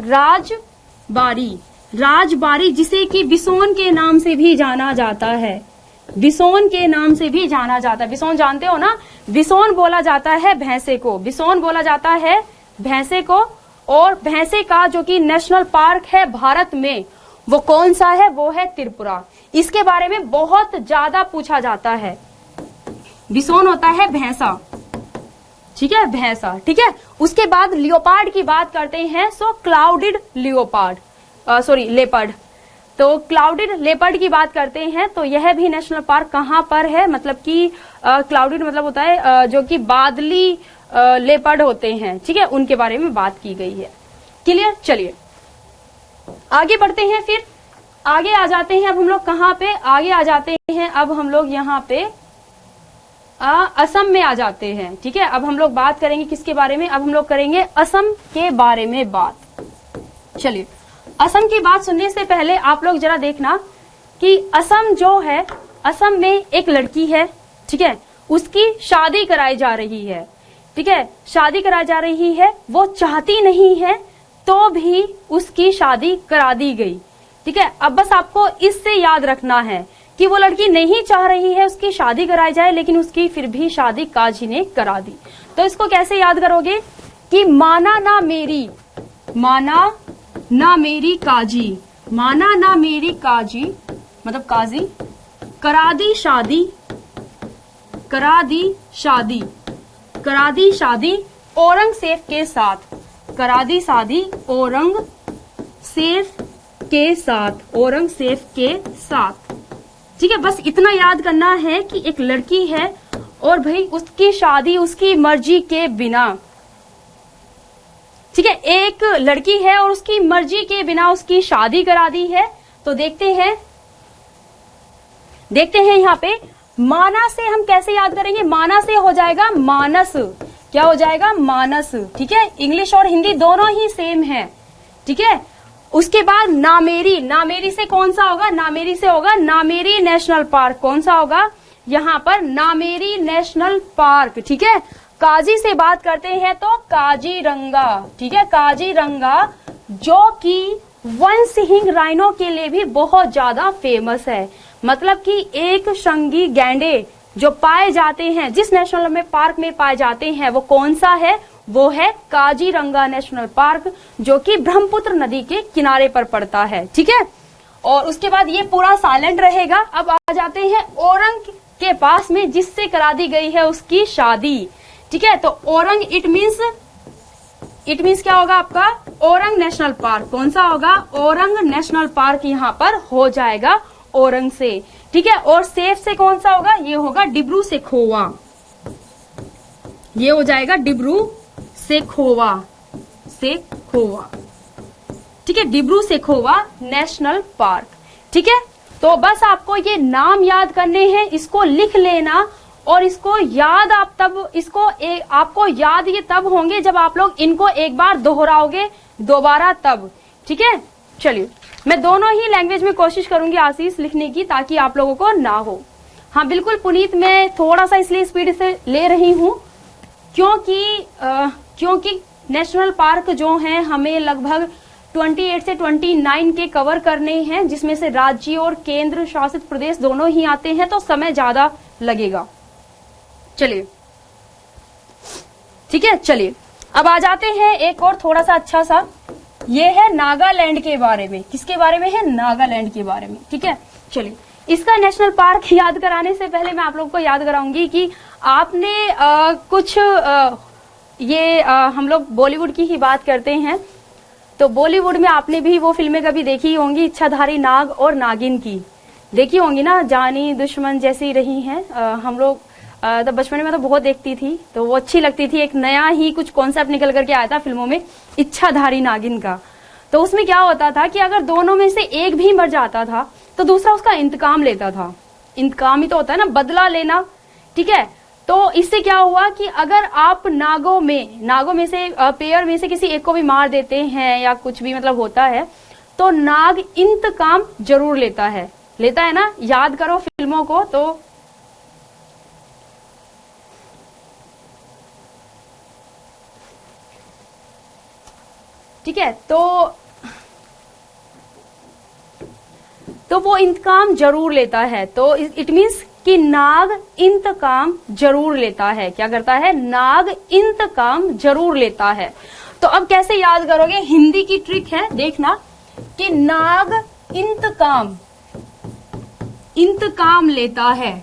राजबारी, जिसे कि बिसोन के नाम से भी जाना जाता है, बिसोन के नाम से भी जाना जाता है। बिसोन जानते हो ना, बिसोन बोला जाता है भैंसे को, बिसोन बोला जाता है भैंसे को। और भैंसे का जो कि नेशनल पार्क है भारत में, वो कौन सा है, वो है त्रिपुरा। इसके बारे में बहुत ज्यादा पूछा जाता है। बिसोन होता है भैंसा, ठीक है, भैंसा। ठीक है, उसके बाद लियोपार्ड की बात करते हैं। सो क्लाउडेड लियोपार्ड, लेपर्ड। तो क्लाउडेड लेपर्ड की बात करते हैं तो यह भी नेशनल पार्क कहाँ पर है, मतलब कि क्लाउडेड मतलब होता है जो कि बादली लेपर्ड होते हैं। ठीक है, उनके बारे में बात की गई है। क्लियर। चलिए आगे बढ़ते हैं, फिर आगे आ जाते हैं। अब हम लोग कहाँ पे आगे आ जाते हैं, अब हम लोग यहाँ पे असम में आ जाते हैं। ठीक है, अब हम लोग बात करेंगे किसके बारे में, अब हम लोग करेंगे असम के बारे में बात। चलिए, असम की बात सुनने से पहले आप लोग जरा देखना कि असम जो है, असम में एक लड़की है। ठीक है, उसकी शादी कराई जा रही है। ठीक है, शादी कराई जा रही है, वो चाहती नहीं है तो भी उसकी शादी करा दी गई। ठीक है, अब बस आपको इससे याद रखना है कि वो लड़की नहीं चाह रही है उसकी शादी कराई जाए, लेकिन उसकी फिर भी शादी काजी ने करा दी। तो इसको कैसे याद करोगे कि माना ना मेरी, माना ना मेरी काजी, माना ना मेरी काजी मतलब काजी, करा दी शादी, करा दी शादी, करा दी शादी औरंगजेब के साथ, करा दी शादी औरंगजेब के साथ, औरंगजेब के साथ। ठीक है, बस इतना याद करना है कि एक लड़की है और भाई उसकी शादी उसकी मर्जी के बिना, ठीक है, एक लड़की है और उसकी मर्जी के बिना उसकी शादी करा दी है। तो देखते हैं यहाँ पे माना से हम कैसे याद करेंगे, माना से हो जाएगा मानस। क्या हो जाएगा, मानस। ठीक है, इंग्लिश और हिंदी दोनों ही सेम है। ठीक है, उसके बाद नामेरी, नामेरी से कौन सा होगा, नामेरी से होगा नामेरी नेशनल पार्क। कौन सा होगा यहाँ पर, नामेरी नेशनल पार्क। ठीक है, काजी से बात करते हैं तो काजीरंगा। ठीक है, काजीरंगा जो कि वन सिंग राइनो के लिए भी बहुत ज्यादा फेमस है। मतलब कि एक श्रृंगी गैंडे जो पाए जाते हैं, जिस नेशनल में पार्क में पाए जाते हैं, वो कौन सा है, वो है काजीरंगा नेशनल पार्क, जो कि ब्रह्मपुत्र नदी के किनारे पर पड़ता है। ठीक है, और उसके बाद ये पूरा साइलेंट रहेगा। अब आ जाते हैं के पास में जिससे करा दी गई है उसकी शादी। ठीक है, तो औरंग इट मीन्स क्या होगा आपका, औरंग नेशनल पार्क। कौन सा होगा, औरंग नेशनल पार्क यहाँ पर हो जाएगा औरंग से। ठीक है, और सेफ से कौन सा होगा, ये होगा डिब्रू सेखोवा, ये हो जाएगा डिब्रू सेखोवा, सेखोवा। ठीक है, डिब्रू सेखोवा नेशनल पार्क। ठीक है, तो बस आपको ये नाम याद करने हैं, इसको लिख लेना और इसको याद आप तब आपको याद ये तब होंगे जब आप लोग इनको एक बार दोहराओगे दोबारा तब। ठीक है, चलिए मैं दोनों ही लैंग्वेज में कोशिश करूंगी आशीष लिखने की, ताकि आप लोगों को ना हो। हाँ बिल्कुल पुनीत, मैं थोड़ा सा इसलिए स्पीड से ले रही हूँ क्योंकि नेशनल पार्क जो हैं हमें लगभग 28 से 29 के कवर करने हैं, जिसमें से राज्य और केंद्र शासित प्रदेश दोनों ही आते हैं, तो समय ज्यादा लगेगा। चलिए ठीक है, चलिए अब आ जाते हैं एक और थोड़ा सा अच्छा सा, ये है नागालैंड के बारे में। किसके बारे में है, नागालैंड के बारे में। ठीक है, चलिए इसका नेशनल पार्क याद कराने से पहले मैं आप लोगों को याद कराऊंगी कि आपने हम लोग बॉलीवुड की ही बात करते हैं, तो बॉलीवुड में आपने भी वो फिल्में कभी देखी होंगी, इच्छाधारी नाग और नागिन की देखी होंगी ना, जानी दुश्मन जैसी रही हैं। हम लोग तब बचपन में तो बहुत देखती थी, तो वो अच्छी लगती थी। एक नया ही कुछ कॉन्सेप्ट निकल करके आया था फिल्मों में, इच्छाधारी नागिन का। तो उसमें क्या होता था कि अगर दोनों में से एक भी मर जाता था तो दूसरा उसका इंतकाम लेता था। इंतकाम ही तो होता है ना, बदला लेना। ठीक है, तो इससे क्या हुआ कि अगर आप नागों में से पेयर में से किसी एक को भी मार देते हैं या कुछ भी मतलब होता है, तो नाग इंतकाम जरूर लेता है ना। याद करो फिल्मों को। तो ठीक है, तो वो इंतकाम जरूर लेता है। तो इट मीन्स कि नाग इंतकाम जरूर लेता है। क्या करता है, नाग इंतकाम जरूर लेता है। तो अब कैसे याद करोगे, हिंदी की ट्रिक है, देखना कि नाग इंतकाम लेता है।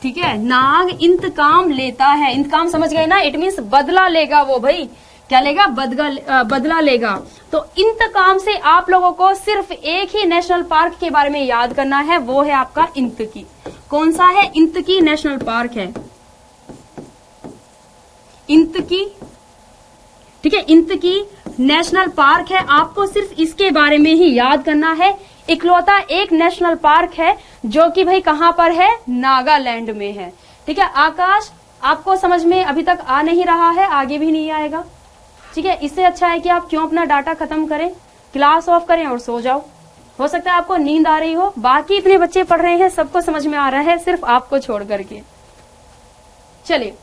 ठीक है, नाग इंतकाम लेता है। इंतकाम समझ गए ना, इट मीन्स बदला लेगा वो भाई। क्या लेगा, बदला लेगा। तो इंतकाम से आप लोगों को सिर्फ एक ही नेशनल पार्क के बारे में याद करना है, वो है आपका इंतकी। कौन सा है, इंतकी नेशनल पार्क है, इंतकी। ठीक है, इंतकी नेशनल पार्क है, आपको सिर्फ इसके बारे में ही याद करना है। इकलौता एक नेशनल पार्क है जो कि भाई कहां पर है, नागालैंड में है। ठीक है, आकाश आपको समझ में अभी तक आ नहीं रहा है, आगे भी नहीं आएगा। ठीक है, इससे अच्छा है कि आप क्यों अपना डाटा खत्म करें, क्लास ऑफ करें और सो जाओ। हो सकता है आपको नींद आ रही हो, बाकी इतने बच्चे पढ़ रहे हैं, सबको समझ में आ रहा है, सिर्फ आपको छोड़ करके। चलिए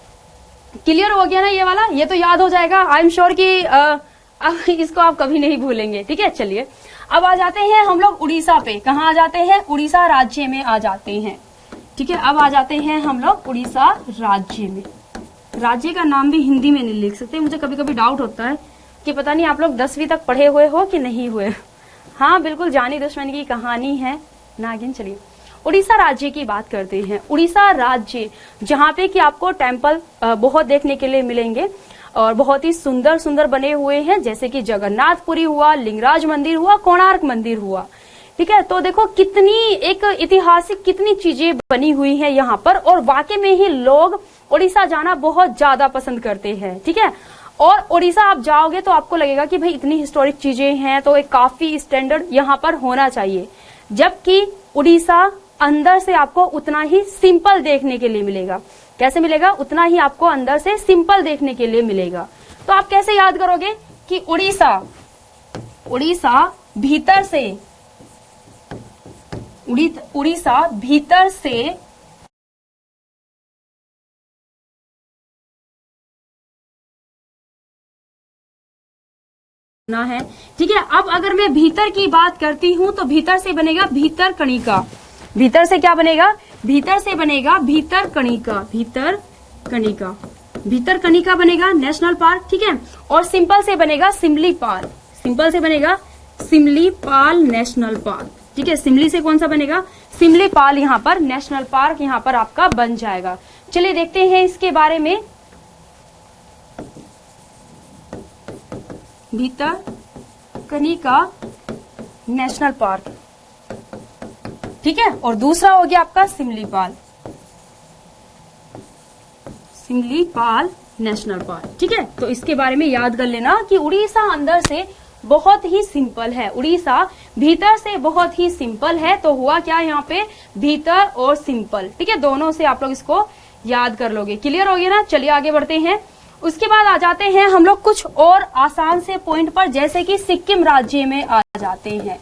क्लियर हो गया ना ये वाला, ये तो याद हो जाएगा। आई एम श्योर कि अब इसको आप कभी नहीं भूलेंगे। ठीक है, चलिए अब आ जाते हैं हम लोग उड़ीसा पे। कहाँ आ जाते हैं, उड़ीसा राज्य में आ जाते हैं। ठीक है, अब आ जाते हैं हम लोग उड़ीसा राज्य में। राज्य का नाम भी हिंदी में नहीं लिख सकते, मुझे कभी कभी डाउट होता है कि पता नहीं आप लोग 10वीं तक पढ़े हुए हो कि नहीं हुए। हाँ बिल्कुल, जानी दुश्मन की कहानी है नागिन। चलिए उड़ीसा राज्य की बात करते हैं। उड़ीसा राज्य जहाँ पे कि आपको टेम्पल बहुत देखने के लिए मिलेंगे और बहुत ही सुंदर सुंदर बने हुए हैं, जैसे कि जगन्नाथपुरी हुआ, लिंगराज मंदिर हुआ, कोणार्क मंदिर हुआ। ठीक है, तो देखो कितनी एक ऐतिहासिक कितनी चीजें बनी हुई है यहाँ पर, और वाकई में ही लोग उड़ीसा जाना बहुत ज्यादा पसंद करते हैं। ठीक है, और उड़ीसा आप जाओगे तो आपको लगेगा कि भाई इतनी हिस्टोरिक चीजें हैं, तो एक काफी स्टैंडर्ड यहाँ पर होना चाहिए। जबकि उड़ीसा अंदर से आपको उतना ही सिंपल देखने के लिए मिलेगा। कैसे मिलेगा, उतना ही आपको अंदर से सिंपल देखने के लिए मिलेगा। तो आप कैसे याद करोगे कि उड़ीसा भीतर से, उड़ीसा भीतर से ना है। ठीक है, अब अगर मैं भीतर की बात करती हूं तो भीतर से बनेगा भीतर कणिका। भीतर से क्या बनेगा, भीतर से बनेगा भीतर कणिका, भीतर कणिका, भीतर कणिका बनेगा नेशनल पार्क। ठीक है, और सिंपल से बनेगा सिमलीपाल, सिंपल से बनेगा सिमलीपाल नेशनल पार्क। ठीक है, सिमली से कौन सा बनेगा, सिमलीपाल यहाँ पर नेशनल पार्क यहाँ पर आपका बन जाएगा। चलिए देखते हैं इसके बारे में। भितरकनिका नेशनल पार्क, ठीक है, और दूसरा हो गया आपका सिमलीपाल नेशनल पार्क, ठीक है। तो इसके बारे में याद कर लेना कि उड़ीसा अंदर से बहुत ही सिंपल है, उड़ीसा भीतर से बहुत ही सिंपल है। तो हुआ क्या यहाँ पे, भीतर और सिंपल, ठीक है, दोनों से आप लोग इसको याद कर लोगे। क्लियर हो गया ना। चलिए आगे बढ़ते हैं। उसके बाद आ जाते हैं हम लोग कुछ और आसान से पॉइंट पर, जैसे कि सिक्किम राज्य में आ जाते हैं,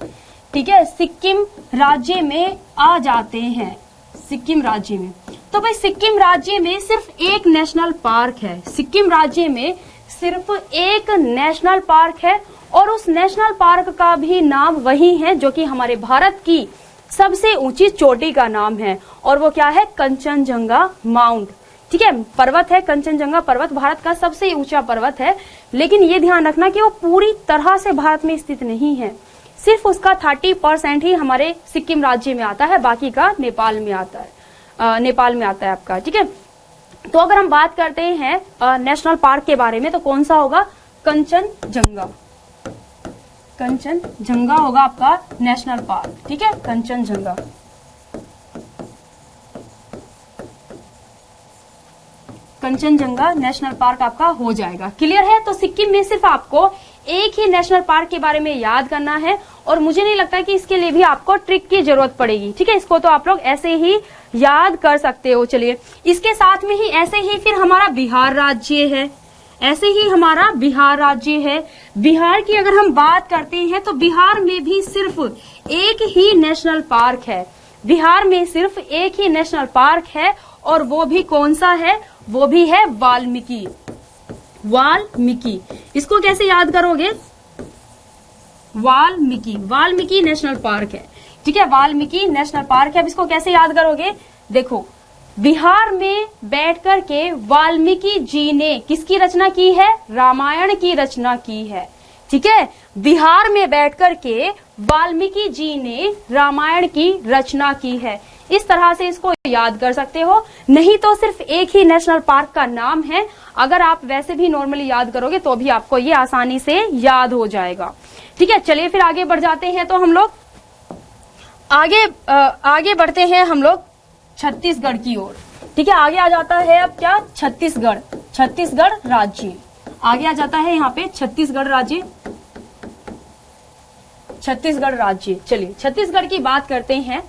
ठीक है, सिक्किम राज्य में आ जाते हैं। सिक्किम राज्य में, तो भाई सिक्किम राज्य में सिर्फ एक नेशनल पार्क है, सिक्किम राज्य में सिर्फ एक नेशनल पार्क है, और उस नेशनल पार्क का भी नाम वही है जो कि हमारे भारत की सबसे ऊंची चोटी का नाम है, और वो क्या है, कंचनजंगा माउंट, ठीक है, पर्वत है। कंचनजंगा पर्वत भारत का सबसे ऊंचा पर्वत है, लेकिन ये ध्यान रखना कि वो पूरी तरह से भारत में स्थित नहीं है, सिर्फ उसका 30% ही हमारे सिक्किम राज्य में आता है, बाकी का नेपाल में आता है, नेपाल में आता है आपका, ठीक है। तो अगर हम बात करते हैं नेशनल पार्क के बारे में, तो कौन सा होगा, कंचनजंगा, कंचनजंगा होगा आपका नेशनल पार्क, ठीक है, कंचनजंगा। कंचनजंगा नेशनल पार्क आपका हो जाएगा। क्लियर है। तो सिक्किम में सिर्फ आपको एक ही नेशनल पार्क के बारे में याद करना है, और मुझे नहीं लगता कि इसके लिए भी आपको ट्रिक की जरूरत पड़ेगी, ठीक है, इसको तो आप लोग ऐसे ही याद कर सकते हो। चलिए इसके साथ में ही ऐसे ही फिर हमारा बिहार राज्य है, ऐसे ही हमारा बिहार राज्य है। बिहार की अगर हम बात करते हैं तो बिहार में भी सिर्फ एक ही नेशनल पार्क है, बिहार में सिर्फ एक ही नेशनल पार्क है, और वो भी कौन सा है, वो भी है वाल्मीकि, वाल्मीकि। इसको कैसे याद करोगे, वाल्मीकि, वाल्मीकि नेशनल पार्क है, ठीक है, वाल्मीकि नेशनल पार्क है। अब इसको कैसे याद करोगे, देखो बिहार में बैठ कर के वाल्मीकि जी ने किसकी रचना की है, रामायण की रचना की है, ठीक है, बिहार में बैठ कर के वाल्मीकि जी ने रामायण की रचना की है। इस तरह से इसको याद कर सकते हो, नहीं तो सिर्फ एक ही नेशनल पार्क का नाम है। अगर आप वैसे भी नॉर्मली याद करोगे तो भी आपको ये आसानी से याद हो जाएगा, ठीक है। चलिए फिर आगे बढ़ जाते हैं। तो हम लोग आगे बढ़ते हैं हम लोग छत्तीसगढ़ की ओर, ठीक है। आगे आ जाता है अब क्या, छत्तीसगढ़, छत्तीसगढ़ राज्य आगे आ जाता है यहाँ पे, छत्तीसगढ़ राज्य, छत्तीसगढ़ राज्य। चलिए छत्तीसगढ़ की बात करते हैं।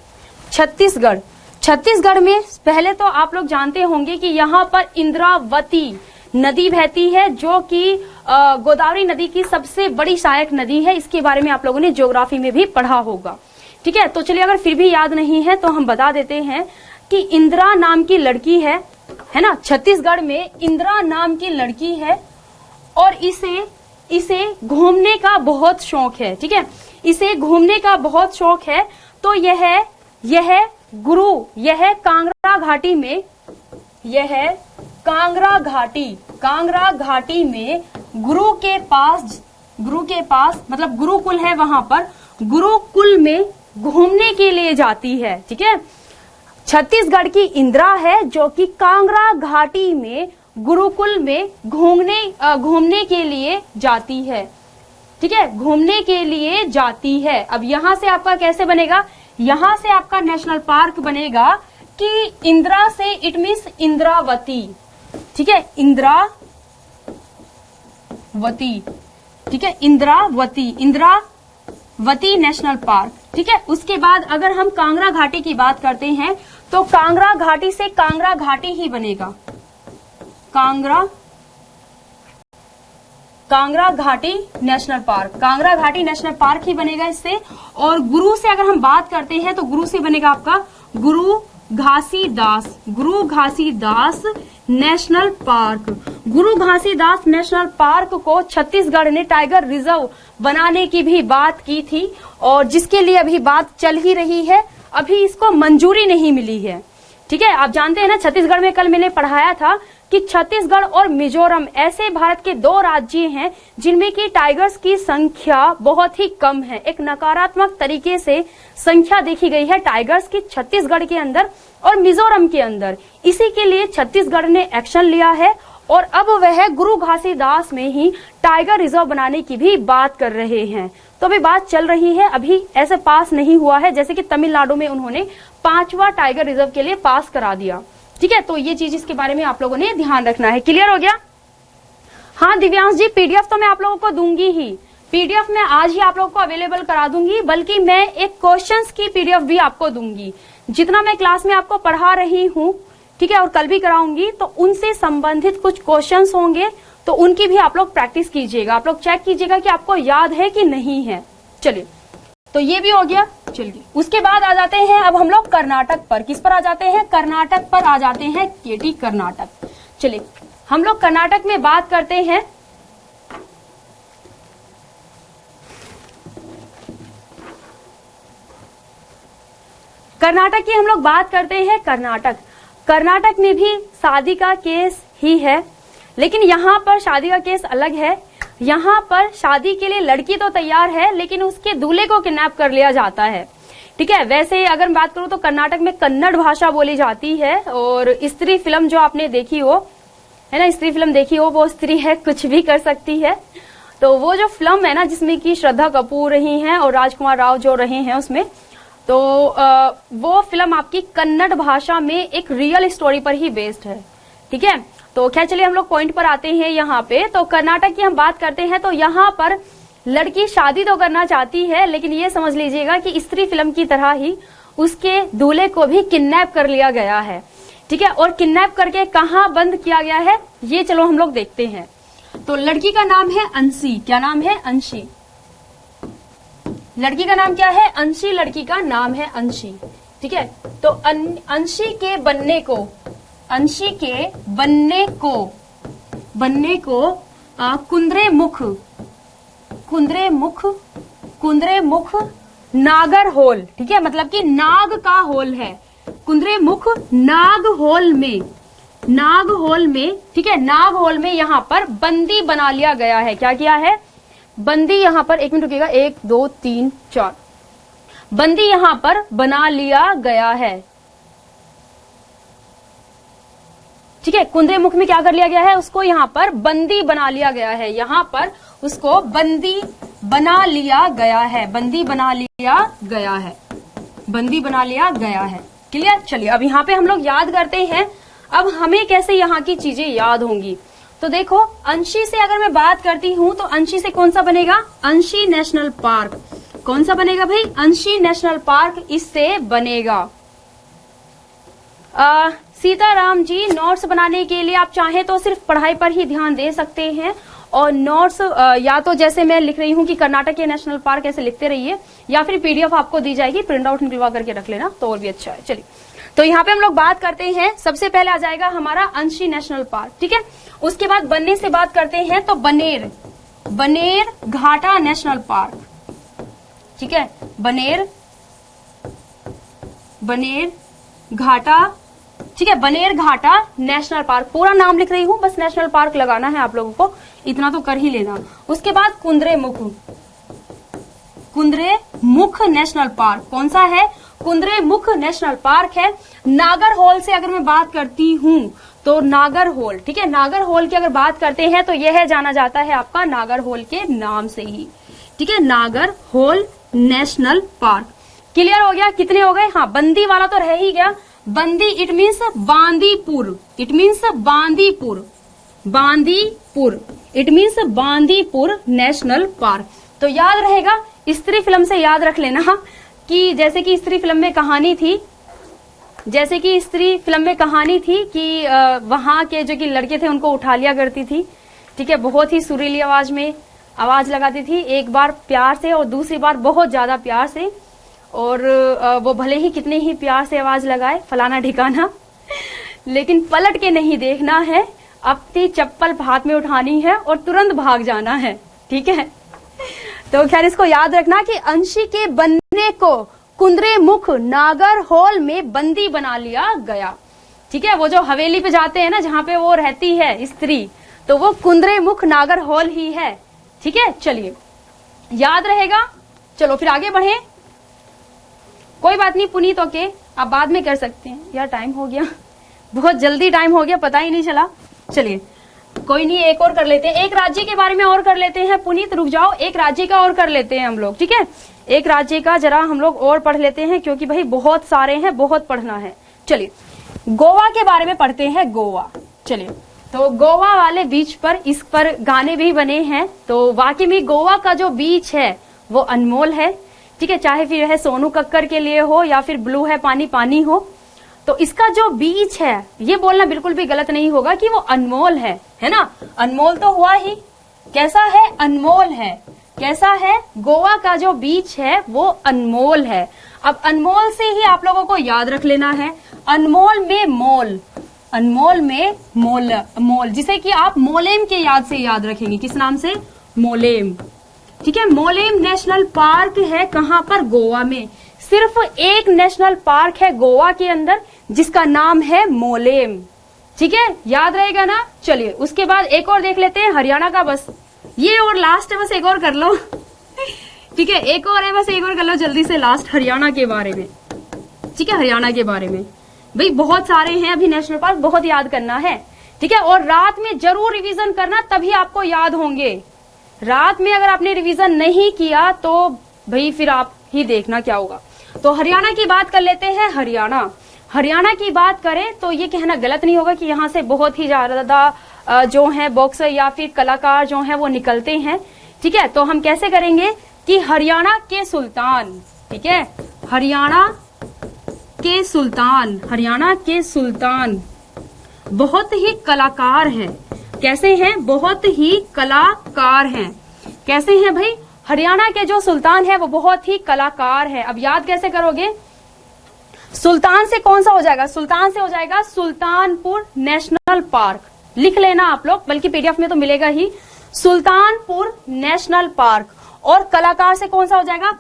छत्तीसगढ़, छत्तीसगढ़ में पहले तो आप लोग जानते होंगे कि यहाँ पर इंद्रावती नदी बहती है, जो कि गोदावरी नदी की सबसे बड़ी सहायक नदी है। इसके बारे में आप लोगों ने ज्योग्राफी में भी पढ़ा होगा, ठीक है। तो चलिए अगर फिर भी याद नहीं है तो हम बता देते हैं कि इंदिरा नाम की लड़की है ना, छत्तीसगढ़ में इंदिरा नाम की लड़की है, और इसे घूमने का बहुत शौक है, ठीक है, इसे घूमने का बहुत शौक है। तो यह कांगड़ा घाटी में, यह कांगड़ा घाटी में गुरु के पास मतलब गुरुकुल है, वहां पर गुरुकुल में घूमने के लिए जाती है, ठीक है। छत्तीसगढ़ की इंदिरा है जो कि कांगड़ा घाटी में गुरुकुल में घूमने के लिए जाती है, ठीक है, घूमने के लिए जाती है। अब यहां से आपका कैसे बनेगा, यहां से आपका नेशनल पार्क बनेगा कि इंदिरा से इट मीन्स इंद्रावती, ठीक है, इंद्रावती, ठीक है, इंद्रावती नेशनल पार्क, ठीक है। उसके बाद अगर हम कांगड़ा घाटी की बात करते हैं तो कांगड़ा घाटी से कांगड़ा घाटी ही बनेगा, कांगड़ा घाटी नेशनल पार्क, कांगड़ा घाटी नेशनल पार्क ही बनेगा इससे। और गुरु से अगर हम बात करते हैं तो गुरु से बनेगा आपका गुरु घासीदास नेशनल पार्क। गुरु घासीदास नेशनल पार्क को छत्तीसगढ़ ने टाइगर रिजर्व बनाने की भी बात की थी, और जिसके लिए अभी बात चल ही रही है, अभी इसको मंजूरी नहीं मिली है, ठीक है। आप जानते हैं ना, छत्तीसगढ़ में कल मैंने पढ़ाया था कि छत्तीसगढ़ और मिजोरम ऐसे भारत के 2 राज्य हैं जिनमें कि टाइगर्स की संख्या बहुत ही कम है। एक नकारात्मक तरीके से संख्या देखी गई है टाइगर्स की छत्तीसगढ़ के अंदर और मिजोरम के अंदर। इसी के लिए छत्तीसगढ़ ने एक्शन लिया है और अब वह गुरु घासीदास में ही टाइगर रिजर्व बनाने की भी बात कर रहे हैं। तो अभी बात चल रही है, अभी ऐसे पास नहीं हुआ है, जैसे कि तमिलनाडु में उन्होंने 5वां टाइगर रिजर्व के लिए पास करा दिया। ठीक है, तो ये चीज इसके बारे में आप लोगों ने ध्यान रखना है। क्लियर हो गया? हाँ दिव्यांश जी, पीडीएफ तो मैं आप लोगों को दूंगी ही, पीडीएफ मैं आज ही आप लोगों को अवेलेबल करा दूंगी, बल्कि मैं एक क्वेश्चंस की पीडीएफ भी आपको दूंगी। जितना मैं क्लास में आपको पढ़ा रही हूँ, ठीक है, और कल भी कराऊंगी, तो उनसे संबंधित कुछ क्वेश्चंस होंगे, तो उनकी भी आप लोग प्रैक्टिस कीजिएगा। आप लोग चेक कीजिएगा कि आपको याद है कि नहीं है। चलिए, तो ये भी हो गया। चलिए, उसके बाद आ जाते हैं अब हम लोग कर्नाटक पर। किस पर आ जाते हैं? कर्नाटक पर आ जाते हैं, केटी कर्नाटक। चलिए, हम लोग कर्नाटक में बात करते हैं। कर्नाटक की हम लोग बात करते हैं। कर्नाटक में भी शादी का केस ही है, लेकिन यहाँ पर शादी का केस अलग है। यहाँ पर शादी के लिए लड़की तो तैयार है, लेकिन उसके दूल्हे को किडनैप कर लिया जाता है। ठीक है, वैसे अगर बात करूं तो कर्नाटक में कन्नड़ भाषा बोली जाती है। और स्त्री फिल्म जो आपने देखी हो, है ना, स्त्री फिल्म देखी हो, वो स्त्री है कुछ भी कर सकती है। तो वो जो फिल्म है ना, जिसमें की श्रद्धा कपूर रही हैं और राजकुमार राव जो रहे हैं उसमें, तो वो फिल्म आपकी कन्नड़ भाषा में एक रियल स्टोरी पर ही बेस्ड है। ठीक है, तो खैर चलिए हम लोग पॉइंट पर आते हैं। यहाँ पे तो कर्नाटक की हम बात करते हैं, तो यहाँ पर लड़की शादी तो करना चाहती है, लेकिन ये समझ लीजिएगा कि स्त्री फिल्म की तरह ही उसके दूल्हे को भी किडनैप कर लिया गया है। ठीक है, और किडनैप करके कहाँ बंद किया गया है, ये चलो हम लोग देखते हैं। तो लड़की का नाम है अंशी। क्या नाम है? अंशी। लड़की का नाम क्या है? अंशी। लड़की का नाम है अंशी। ठीक है, तो अंशी के बनने को कुंद्रे मुख नागर होल। ठीक है, मतलब कि नाग का होल है। कुंद्रे मुख नाग होल में, ठीक है, नाग होल में यहाँ पर बंदी बना लिया गया है। क्या किया है? बंदी यहाँ पर, 1 मिनट रुकिएगा, 1 2 3 4 बंदी यहाँ पर बना लिया गया है। ठीक है, कुंद्रे मुख में क्या कर लिया गया है? उसको यहाँ पर बंदी बना लिया गया है। यहाँ पर उसको बंदी बना लिया गया है। बंदी बना लिया गया है। क्लियर? चलिए, अब यहाँ पे हम लोग याद करते हैं। अब हमें कैसे यहाँ की चीजें याद होंगी, तो देखो, अंशी से अगर मैं बात करती हूँ तो अंशी से कौन सा बनेगा? अंशी नेशनल पार्क। कौन सा बनेगा भाई? अंशी नेशनल पार्क इससे बनेगा। सीताराम जी, नोट्स बनाने के लिए आप चाहें तो सिर्फ पढ़ाई पर ही ध्यान दे सकते हैं, और नोट्स या तो जैसे मैं लिख रही हूँ कि कर्नाटक के नेशनल पार्क ऐसे लिखते रहिए, या फिर पीडीएफ आपको दी जाएगी, प्रिंट आउट निकलवा करके रख लेना तो और भी अच्छा है। चलिए, तो यहाँ पे हम लोग बात करते हैं। सबसे पहले आ जाएगा हमारा अंशी नेशनल पार्क। ठीक है, उसके बाद बनने से बात करते हैं, तो बनेर घाटा नेशनल पार्क। ठीक है, बनेर घाटा। ठीक है, बनेर घाटा नेशनल पार्क। पूरा नाम लिख रही हूँ, बस नेशनल पार्क लगाना है आप लोगों को, इतना तो कर ही लेना। उसके बाद कुंद्रे मुख नेशनल पार्क। कौन सा है? कुंद्रे मुख नेशनल पार्क है। नागरहोल से अगर मैं बात करती हूँ तो नागरहोल, ठीक है, नागरहोल की अगर बात करते हैं तो यह जाना जाता है आपका नागरहोल के नाम से ही। ठीक है, नागरहोल नेशनल पार्क। क्लियर हो गया? कितने हो गए? हाँ, बंदी वाला तो रह ही गया। बंदी it means Bandipur. It means Bandipur national park. तो याद रहेगा, स्त्री फिल्म से याद रख लेना कि जैसे कि स्त्री फिल्म में कहानी थी कि वहां के जो कि लड़के थे उनको उठा लिया करती थी। ठीक है, बहुत ही सुरीली आवाज में आवाज लगाती थी, एक बार प्यार से और दूसरी बार बहुत ज्यादा प्यार से, और वो भले ही कितने ही प्यार से आवाज लगाए फलाना ठिकाना, लेकिन पलट के नहीं देखना है, अपनी चप्पल हाथ में उठानी है और तुरंत भाग जाना है। ठीक है, तो खैर इसको याद रखना कि अंशी के बनने को कुंद्रे मुख नागरहोल में बंदी बना लिया गया। ठीक है, वो जो हवेली पे जाते हैं ना जहाँ पे वो रहती है स्त्री, तो वो कुंद्रेमुख नागरहोल ही है। ठीक है, चलिए याद रहेगा। चलो फिर आगे बढ़े। कोई बात नहीं पुनीत, ओके आप बाद में कर सकते हैं। यार टाइम हो गया, बहुत जल्दी टाइम हो गया, पता ही नहीं चला। चलिए कोई नहीं, एक और कर लेते हैं, एक राज्य के बारे में और कर लेते हैं। पुनीत रुक जाओ, एक राज्य का और कर लेते हैं हम लोग। ठीक है, एक राज्य का जरा हम लोग और पढ़ लेते हैं, क्योंकि भाई बहुत सारे हैं, बहुत पढ़ना है। चलिए गोवा के बारे में पढ़ते हैं। गोवा, चलिए तो गोवा वाले बीच पर इस पर गाने भी बने हैं। तो वाकई में गोवा का जो बीच है वो अनमोल है। ठीक है, चाहे फिर है सोनू कक्कर के लिए हो या फिर ब्लू है पानी पानी हो, तो इसका जो बीच है ये बोलना बिल्कुल भी गलत नहीं होगा कि वो अनमोल है ना। अनमोल तो हुआ ही, कैसा है, अनमोल है। कैसा है, गोवा का जो बीच है वो अनमोल है। अब अनमोल से ही आप लोगों को याद रख लेना है, अनमोल में मोल, अनमोल में मोल, मोल जिसे कि आप मोलेम के याद से याद रखेंगे। किस नाम से, मोलेम। ठीक है, मोलेम नेशनल पार्क है कहां पर, गोवा में। सिर्फ एक नेशनल पार्क है गोवा के अंदर जिसका नाम है मोलेम। ठीक है, याद रहेगा ना। चलिए उसके बाद एक और देख लेते हैं हरियाणा का, बस ये और लास्ट है, बस एक और कर लो। ठीक है, एक और है, बस एक और कर लो जल्दी से, लास्ट हरियाणा के बारे में। ठीक है, हरियाणा के बारे में भाई बहुत सारे हैं अभी नेशनल पार्क, बहुत याद करना है। ठीक है, और रात में जरूर रिवीजन करना, तभी आपको याद होंगे। रात में अगर आपने रिवीजन नहीं किया तो भाई फिर आप ही देखना क्या होगा। तो हरियाणा की बात कर लेते हैं। हरियाणा, हरियाणा की बात करें तो ये कहना गलत नहीं होगा कि यहाँ से बहुत ही ज्यादा जो है बॉक्सर या फिर कलाकार जो है वो निकलते हैं। ठीक है, तो हम कैसे करेंगे कि हरियाणा के सुल्तान, ठीक है, हरियाणा के सुल्तान, हरियाणा के सुल्तान बहुत ही कलाकार हैं। कैसे हैं, बहुत ही कलाकार हैं। कैसे हैं भाई, हरियाणा के जो सुल्तान है वो बहुत ही कलाकार है। अब याद कैसे करोगे, सुल्तान से कौन सा हो जाएगा, सुल्तान से हो जाएगा सुल्तानपुर नेशनल पार्क। लिख लेना आप लोग, बल्कि पीडीएफ में तो मिलेगा ही, सुल्तानपुर नेशनल पार्क। और कलाकार से कौन सा हो जाएगा,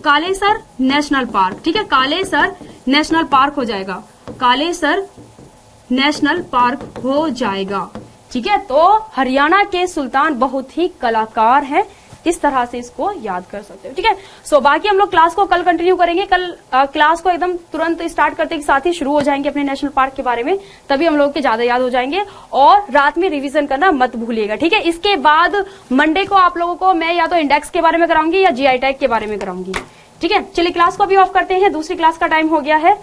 कालेसर नेशनल पार्क। ठीक है, कालेसर नेशनल पार्क हो जाएगा, कालेसर नेशनल पार्क हो जाएगा। ठीक है, तो हरियाणा के सुल्तान बहुत ही कलाकार हैं, इस तरह से इसको याद कर सकते हो। ठीक है, सो बाकी हम लोग क्लास को कल कंटिन्यू करेंगे। कल क्लास को एकदम तुरंत स्टार्ट करते के साथ ही शुरू हो जाएंगे अपने नेशनल पार्क के बारे में, तभी हम लोग के ज्यादा याद हो जाएंगे। और रात में रिवीजन करना मत भूलिएगा। ठीक है, इसके बाद मंडे को आप लोगों को मैं या तो इंडेक्स के बारे में कराऊंगी या जीआई टैग के बारे में कराऊंगी। ठीक है, चलिए क्लास को भी ऑफ करते हैं, दूसरी क्लास का टाइम हो गया है।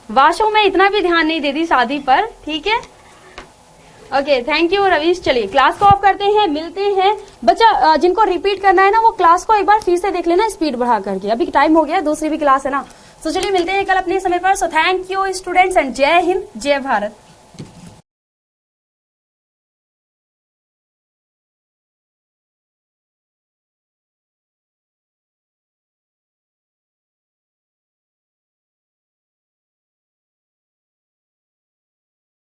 वाशो में इतना भी ध्यान नहीं देती शादी पर। ठीक है, ओके, थैंक यू रवीश। चलिए क्लास को ऑफ करते हैं, मिलते हैं। बच्चा जिनको रिपीट करना है ना वो क्लास को एक बार फिर से देख लेना स्पीड बढ़ा करके, अभी टाइम हो गया, दूसरी भी क्लास है ना। तो चलिए मिलते हैं कल अपने समय पर। So thank you students and जय हिंद, जय भारत।